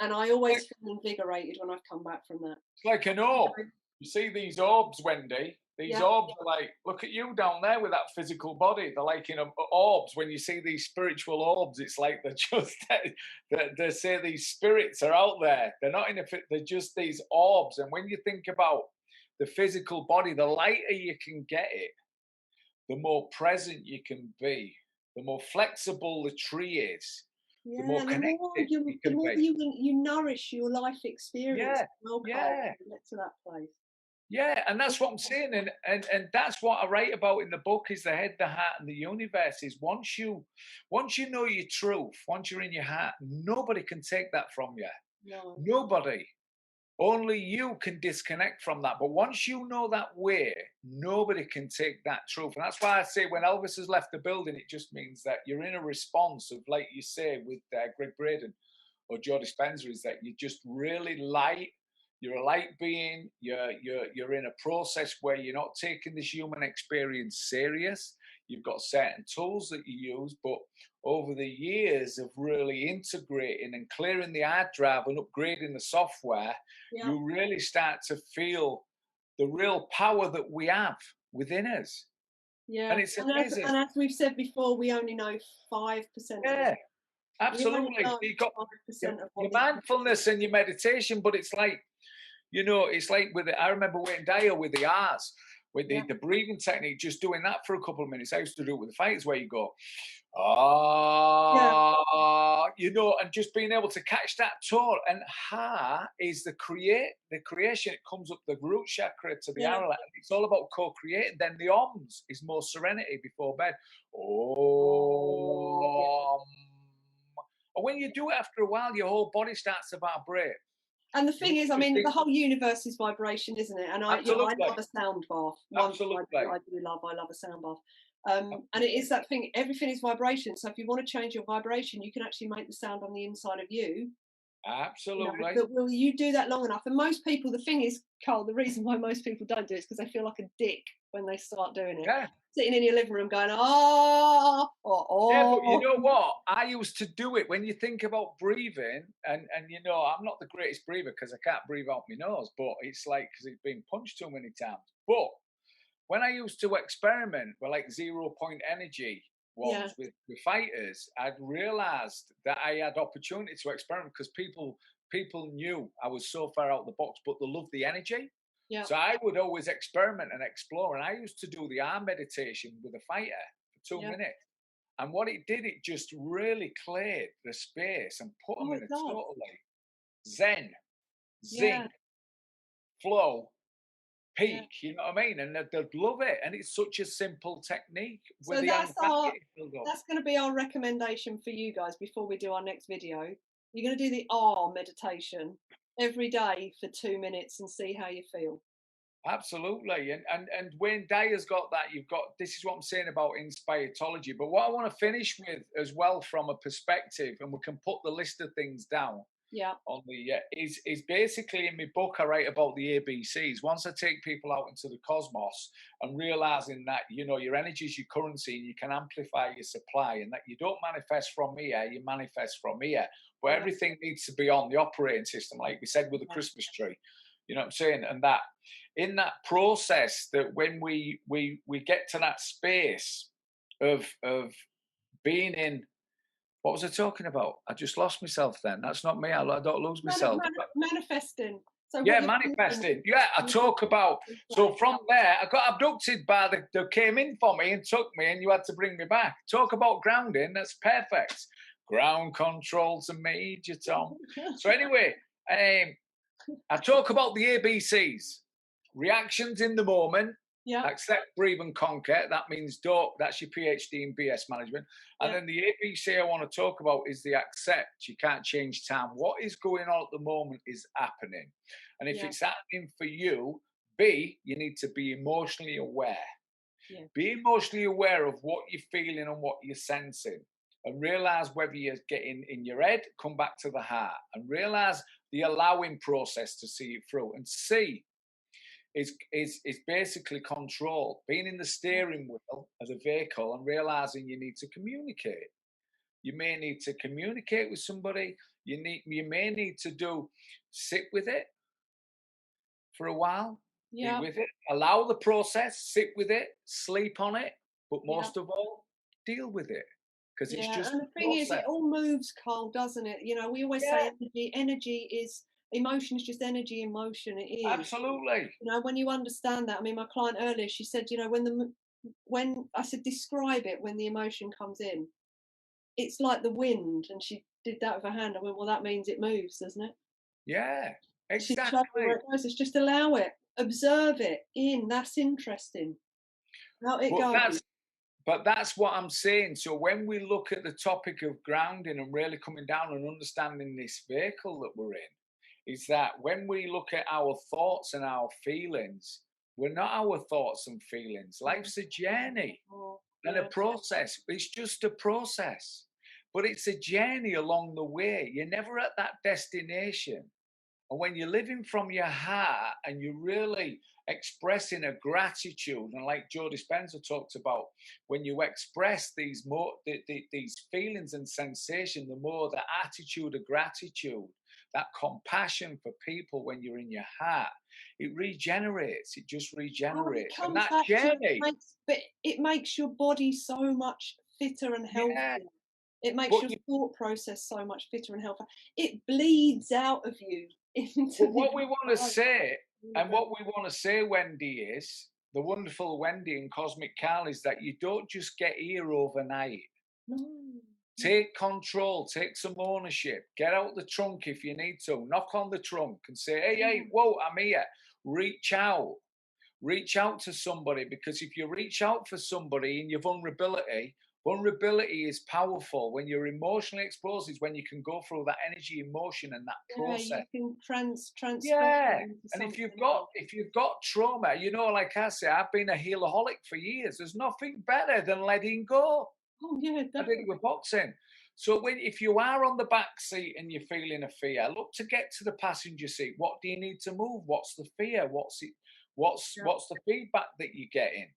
Speaker 1: And I always feel invigorated when I've come back from that.
Speaker 2: It's like an orb. You see these orbs, Wendy? These
Speaker 1: Yeah.
Speaker 2: orbs are like, look at you down there with that physical body. They're like orbs. When you see these spiritual orbs, it's like they're just, they say these spirits are out there. They're not in a fit, they're just these orbs. And when you think about the physical body, the lighter you can get it, the more present you can be, the more flexible the tree is, the more
Speaker 1: Yeah, and
Speaker 2: connected you can be.
Speaker 1: you nourish your life experience.
Speaker 2: Yeah,
Speaker 1: Well, Carl,
Speaker 2: yeah.
Speaker 1: get to that place.
Speaker 2: Yeah, and that's what I'm saying, and that's what I write about in the book is the head, the heart, and the universe. Is once you know your truth, once you're in your heart, nobody can take that from you.
Speaker 1: No.
Speaker 2: Nobody. Only you can disconnect from that. But once you know that way, nobody can take that truth. And that's why I say when Elvis has left the building, it just means that you're in a response of, like you say, with Greg Braden or Joe Dispenza, is that you're just really light. You're a light being. You're in a process where you're not taking this human experience serious. You've got certain tools that you use, but over the years of really integrating and clearing the hard drive and upgrading the software,
Speaker 1: Yeah.
Speaker 2: you really start to feel the real power that we have within us.
Speaker 1: Yeah.
Speaker 2: And it's amazing.
Speaker 1: And as we've said before, we only know 5%.
Speaker 2: Yeah,
Speaker 1: We only
Speaker 2: absolutely.
Speaker 1: know
Speaker 2: You've got
Speaker 1: 5% of what
Speaker 2: your
Speaker 1: the
Speaker 2: mindfulness and your meditation, but it's like, it's like I remember Wayne Dyer with the R's, with the breathing technique, just doing that for a couple of minutes. I used to do it with the fighters where you go, and just being able to catch that tone. And ha is the creation. It comes up the root chakra to the Arala. It's all about co-creating. Then the Oms is more serenity before bed. And when you do it after a while, your whole body starts to vibrate.
Speaker 1: And the thing is, I mean, the whole universe is vibration, isn't it? And I love a sound bath.
Speaker 2: Absolutely.
Speaker 1: I love a sound bath. And it is that thing, everything is vibration. So if you want to change your vibration, you can actually make the sound on the inside of you.
Speaker 2: Absolutely.
Speaker 1: But will you do that long enough? And most people, the thing is, Carl, the reason why most people don't do it is because they feel like a dick when they start doing it.
Speaker 2: Yeah.
Speaker 1: Sitting in your living room going,
Speaker 2: Yeah, but you know what? I used to do it when you think about breathing, and I'm not the greatest breather because I can't breathe out my nose, but it's like because it's been punched too many times. But when I used to experiment with like 0 point energy ones with fighters, I'd realized that I had opportunity to experiment because people knew I was so far out the box, but they loved the energy.
Speaker 1: Yeah.
Speaker 2: So I would always experiment and explore. And I used to do the arm meditation with a fighter for 2
Speaker 1: Yeah.
Speaker 2: minutes. And what it did, it just really cleared the space and put them
Speaker 1: Oh,
Speaker 2: in
Speaker 1: it
Speaker 2: a
Speaker 1: does.
Speaker 2: totally zen,
Speaker 1: Yeah.
Speaker 2: zing, flow,
Speaker 1: Yeah.
Speaker 2: peak. You know what I mean? And they'd love it. And it's such a simple technique with
Speaker 1: So
Speaker 2: the anxiety build up.
Speaker 1: that's going to be our recommendation for you guys before we do our next video. You're going to do the R meditation every day for 2 minutes and see how you feel.
Speaker 2: Absolutely. And Wayne Dyer's got that. You've got, this is what I'm saying about inspiratology. But what I want to finish with as well from a perspective, and we can put the list of things down
Speaker 1: Yeah.
Speaker 2: on the is basically in my book I write about the ABCs. Once I take people out into the cosmos and realizing that, you know, your energy is your currency and you can amplify your supply, and that you don't manifest from here, you manifest from here. But
Speaker 1: Yeah.
Speaker 2: everything needs to be on the operating system, like we said with the Christmas tree. You know what I'm saying? And that in that process, that when we get to that space of being in, what was I talking about? I just lost myself then. That's not me. I don't lose myself.
Speaker 1: Manifesting. So what
Speaker 2: Yeah,
Speaker 1: you're thinking,
Speaker 2: manifesting. Yeah, I talk about. So from there, I got abducted by they came in for me and took me, and you had to bring me back. Talk about grounding. That's perfect. Ground control to Major Tom. So anyway, I talk about the ABCs. Reactions in the moment.
Speaker 1: yeah.
Speaker 2: Accept, breathe, and conquer. That means don't. That's your PhD in BS management. And
Speaker 1: Yeah.
Speaker 2: then the ABC I want to talk about is the accept. You can't change time. What is going on at the moment is happening. And if
Speaker 1: Yeah.
Speaker 2: it's happening for you, B, you need to be emotionally aware.
Speaker 1: Yeah.
Speaker 2: Be emotionally aware of what you're feeling and what you're sensing. And realize whether you're getting in your head, come back to the heart. And realize the allowing process to see it through. And C, is basically control, being in the steering wheel of the vehicle and realizing you need to communicate. You may need to communicate with somebody. You may need to sit with it for a while, be
Speaker 1: Yeah.
Speaker 2: with it, allow the process, sit with it, sleep on it, but
Speaker 1: Yeah.
Speaker 2: most of all, deal with it, because it's
Speaker 1: Yeah,
Speaker 2: just
Speaker 1: and the
Speaker 2: a
Speaker 1: thing is, it
Speaker 2: process.
Speaker 1: all moves, Carl, doesn't it? You know, we always
Speaker 2: Yeah,
Speaker 1: say energy is emotion is just energy in motion. It is.
Speaker 2: absolutely.
Speaker 1: You know, when you understand that. I mean, my client earlier, she said, you know, when I said describe it when the emotion comes in, it's like the wind, and she did that with her hand. I went, well, that means it moves, doesn't it?
Speaker 2: Yeah,
Speaker 1: She showed me where
Speaker 2: exactly.
Speaker 1: it goes. It's just allow it, observe it. That's interesting. How it
Speaker 2: But
Speaker 1: goes.
Speaker 2: that's what I'm saying. So when we look at the topic of grounding and really coming down and understanding this vehicle that we're in, is that when we look at our thoughts and our feelings, we're not our thoughts and feelings. Life's a journey
Speaker 1: Oh,
Speaker 2: and a
Speaker 1: yeah,
Speaker 2: process. It's just a process, but it's a journey along the way. You're never at that destination. And when you're living from your heart and you're really expressing a gratitude, and like Joe Dispenza talked about, when you express these feelings and sensation, the more the attitude of gratitude, that compassion for people, when you're in your heart, it regenerates. It just
Speaker 1: oh, it
Speaker 2: regenerates. And
Speaker 1: comes
Speaker 2: that
Speaker 1: back to
Speaker 2: journey,
Speaker 1: but it makes your body so much fitter and
Speaker 2: yeah.
Speaker 1: healthier. It makes
Speaker 2: But
Speaker 1: your
Speaker 2: you,
Speaker 1: thought process so much fitter and healthier. It bleeds out of you into
Speaker 2: but
Speaker 1: the
Speaker 2: what we want to say, and
Speaker 1: universe.
Speaker 2: what we want to say, Wendy, is the wonderful Wendy and Cosmic Carl, is that you don't just get here overnight.
Speaker 1: No, no.
Speaker 2: Take control, take some ownership, get out the trunk if you need to, knock on the trunk and say, hey, whoa, I'm here. Reach out. Reach out to somebody, because if you reach out for somebody in your vulnerability, vulnerability is powerful. When you're emotionally exposed is when you can go through that energy, emotion, and that
Speaker 1: Yeah,
Speaker 2: process.
Speaker 1: you can transform
Speaker 2: Yeah.
Speaker 1: it into
Speaker 2: And
Speaker 1: something else.
Speaker 2: if you've got trauma, you know, like I say, I've been a healaholic for years. There's nothing better than letting go.
Speaker 1: Oh yeah,
Speaker 2: I did it
Speaker 1: definitely.
Speaker 2: with boxing. So if you are on the back seat and you're feeling a fear, look to get to the passenger seat. What do you need to move? What's the fear?
Speaker 1: Yeah.
Speaker 2: What's the feedback that you're getting?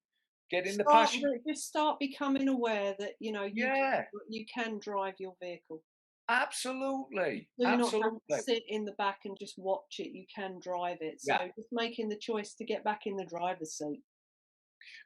Speaker 2: Get in the
Speaker 1: Start
Speaker 2: passenger.
Speaker 1: just start becoming aware that you know
Speaker 2: Yeah,
Speaker 1: you can drive your vehicle.
Speaker 2: absolutely.
Speaker 1: Do not have to
Speaker 2: Absolutely.
Speaker 1: sit in the back and just watch it. You can drive it. So
Speaker 2: Yeah.
Speaker 1: just making the choice to get back in the driver's seat.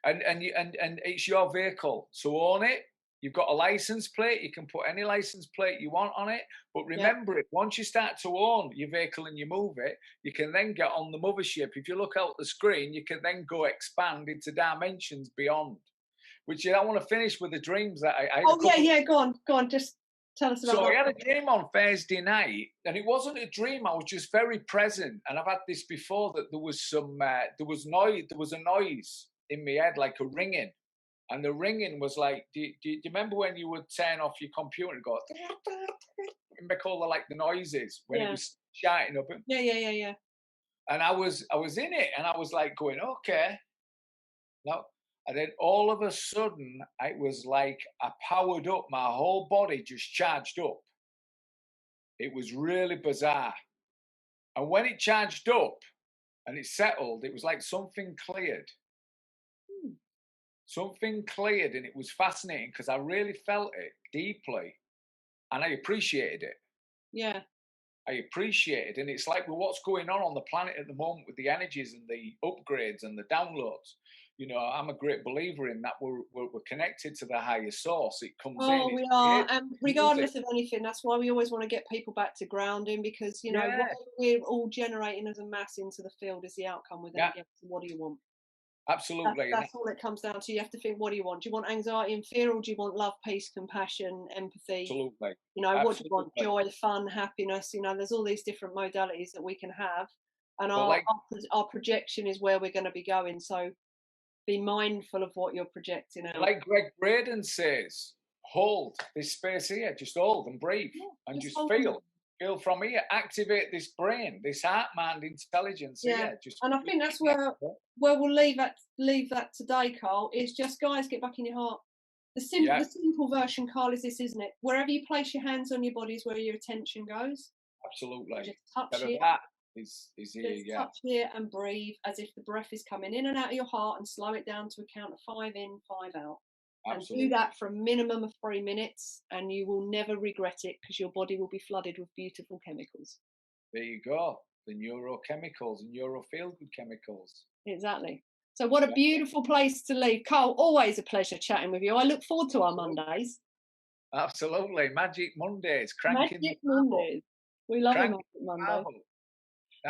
Speaker 2: And it's your vehicle. So own it. You've got a license plate. You can put any license plate you want on it. But
Speaker 1: Yeah.
Speaker 2: remember it, once you start to own your vehicle and you move it, you can then get on the mothership. If you look out the screen, you can then go expand into dimensions beyond. Which I want to finish with the dreams that I had a
Speaker 1: Oh yeah,
Speaker 2: couple.
Speaker 1: yeah. Go on. Just tell us about
Speaker 2: So I had
Speaker 1: that.
Speaker 2: a dream on Thursday night, and it wasn't a dream. I was just very present, and I've had this before that there was there was noise, there was a noise in my head like a ringing, and the ringing was like, do you remember when you would turn off your computer and go and make all the like the noises when it
Speaker 1: Yeah.
Speaker 2: was shouting up,
Speaker 1: Yeah, yeah, yeah, yeah.
Speaker 2: and I was in it, and I was like going okay, no. And then all of a sudden, it was like I powered up, my whole body just charged up. It was really bizarre. And when it charged up and it settled, it was like something cleared.
Speaker 1: Hmm.
Speaker 2: Something cleared, and it was fascinating because I really felt it deeply and I appreciated it.
Speaker 1: Yeah.
Speaker 2: I appreciate it. And it's like with what's going on the planet at the moment with the energies and the upgrades and the downloads. You know, I'm a great believer in that we're connected to the higher source. It comes in,
Speaker 1: Oh,
Speaker 2: it's
Speaker 1: we are.
Speaker 2: here,
Speaker 1: And
Speaker 2: music.
Speaker 1: regardless of anything, that's why we always want to get people back to grounding because,
Speaker 2: Yeah,
Speaker 1: whatever we're all generating as a mass into the field is the outcome we're going
Speaker 2: yeah,
Speaker 1: to get. So what do you want?
Speaker 2: absolutely. And
Speaker 1: That's all it comes down to. You have to think, what do you want? Do you want anxiety and fear, or do you want love, peace, compassion, empathy?
Speaker 2: absolutely.
Speaker 1: What do you want?
Speaker 2: Absolutely.
Speaker 1: Joy, fun, happiness. There's all these different modalities that we can have. And
Speaker 2: But like
Speaker 1: our projection is where we're going to be going. So be mindful of what you're projecting out.
Speaker 2: like Greg Braden says, hold this space here, just hold and breathe
Speaker 1: Yeah,
Speaker 2: and
Speaker 1: just
Speaker 2: just
Speaker 1: hold on.
Speaker 2: feel from here, activate this brain, this heart mind intelligence
Speaker 1: Yeah,
Speaker 2: here. Just
Speaker 1: and I think that's where we'll leave that today, Carl. Is just guys, get back in your heart.
Speaker 2: yeah,
Speaker 1: The simple version, Carl, is this, isn't it? Wherever you place your hands on your body is where your attention goes. You
Speaker 2: absolutely.
Speaker 1: just touch
Speaker 2: Better
Speaker 1: here,
Speaker 2: that is here,
Speaker 1: just
Speaker 2: yeah,
Speaker 1: touch here and breathe as if the breath is coming in and out of your heart, and slow it down to a count of 5 in, 5 out. And do
Speaker 2: absolutely.
Speaker 1: that for a minimum of 3 minutes, and you will never regret it because your body will be flooded with beautiful chemicals.
Speaker 2: There you go. The neurochemicals and neuro feel good chemicals.
Speaker 1: Exactly. So what a
Speaker 2: Yeah,
Speaker 1: beautiful place to leave. Carl, always a pleasure chatting with you. I look forward to our
Speaker 2: absolutely.
Speaker 1: Mondays.
Speaker 2: Absolutely. Magic Mondays, cranking the
Speaker 1: Magic
Speaker 2: marble,
Speaker 1: Mondays. We love a
Speaker 2: cranking
Speaker 1: Magic
Speaker 2: the
Speaker 1: Monday.
Speaker 2: marble.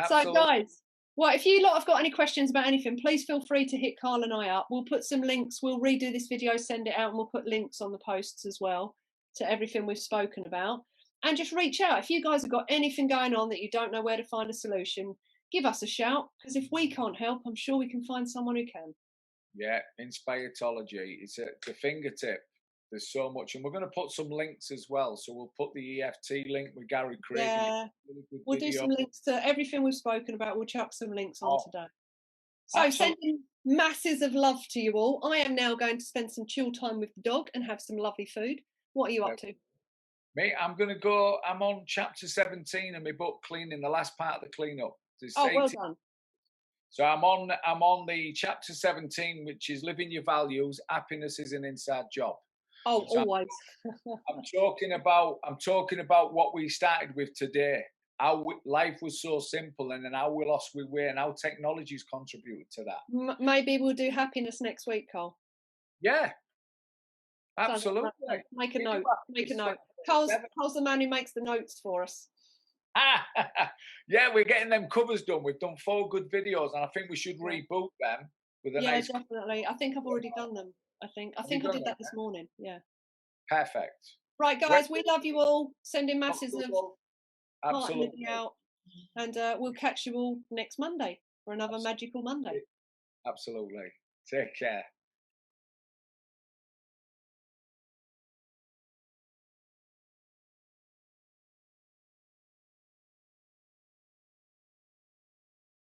Speaker 1: So
Speaker 2: Absolutely.
Speaker 1: guys, well, if you lot have got any questions about anything, please feel free to hit Carl and I up. We'll put some links, we'll redo this video, send it out, and we'll put links on the posts as well to everything we've spoken about. And just reach out. If you guys have got anything going on that you don't know where to find a solution, give us a shout, because if we can't help, I'm sure we can find someone who can.
Speaker 2: Yeah, Inspiratology. It's at the fingertip. There's so much, and we're going to put some links as well. So we'll put the EFT link with Gary Craig in it.
Speaker 1: Yeah,
Speaker 2: Really good
Speaker 1: we'll do
Speaker 2: video.
Speaker 1: some links to everything we've spoken about. We'll chuck some links on
Speaker 2: Oh,
Speaker 1: today. So
Speaker 2: absolutely.
Speaker 1: sending masses of love to you all. I am now going to spend some chill time with the dog and have some lovely food. What are you up to?
Speaker 2: Mate, I'm going to go. I'm on chapter 17 of my book, cleaning the last part of the cleanup. There's
Speaker 1: Oh, well
Speaker 2: 18.
Speaker 1: done.
Speaker 2: So I'm on the chapter 17, which is living your values. Happiness is an inside job.
Speaker 1: Oh,
Speaker 2: So
Speaker 1: always.
Speaker 2: I'm talking about what we started with today. How life was so simple, and then how we lost we way, and how technology's contributed to that.
Speaker 1: Maybe we'll do happiness next week, Carl.
Speaker 2: Yeah,
Speaker 1: Sounds like
Speaker 2: absolutely.
Speaker 1: that. Make a
Speaker 2: We do
Speaker 1: note. Make a
Speaker 2: happiness
Speaker 1: note.
Speaker 2: 24/7.
Speaker 1: Carl's the man who makes the notes for us.
Speaker 2: Yeah, we're getting them covers done. We've done 4 good videos, and I think we should
Speaker 1: Yeah,
Speaker 2: reboot them with a
Speaker 1: yeah,
Speaker 2: nice.
Speaker 1: definitely. I think I've already done them. I think
Speaker 2: Have you
Speaker 1: I
Speaker 2: done
Speaker 1: did
Speaker 2: them?
Speaker 1: that this morning. Yeah.
Speaker 2: Perfect.
Speaker 1: Right,
Speaker 2: Well,
Speaker 1: guys, we love you all. Sending masses of heart energy
Speaker 2: absolutely.
Speaker 1: out, and we'll catch you all next Monday for another magical Monday.
Speaker 2: Absolutely. Take care.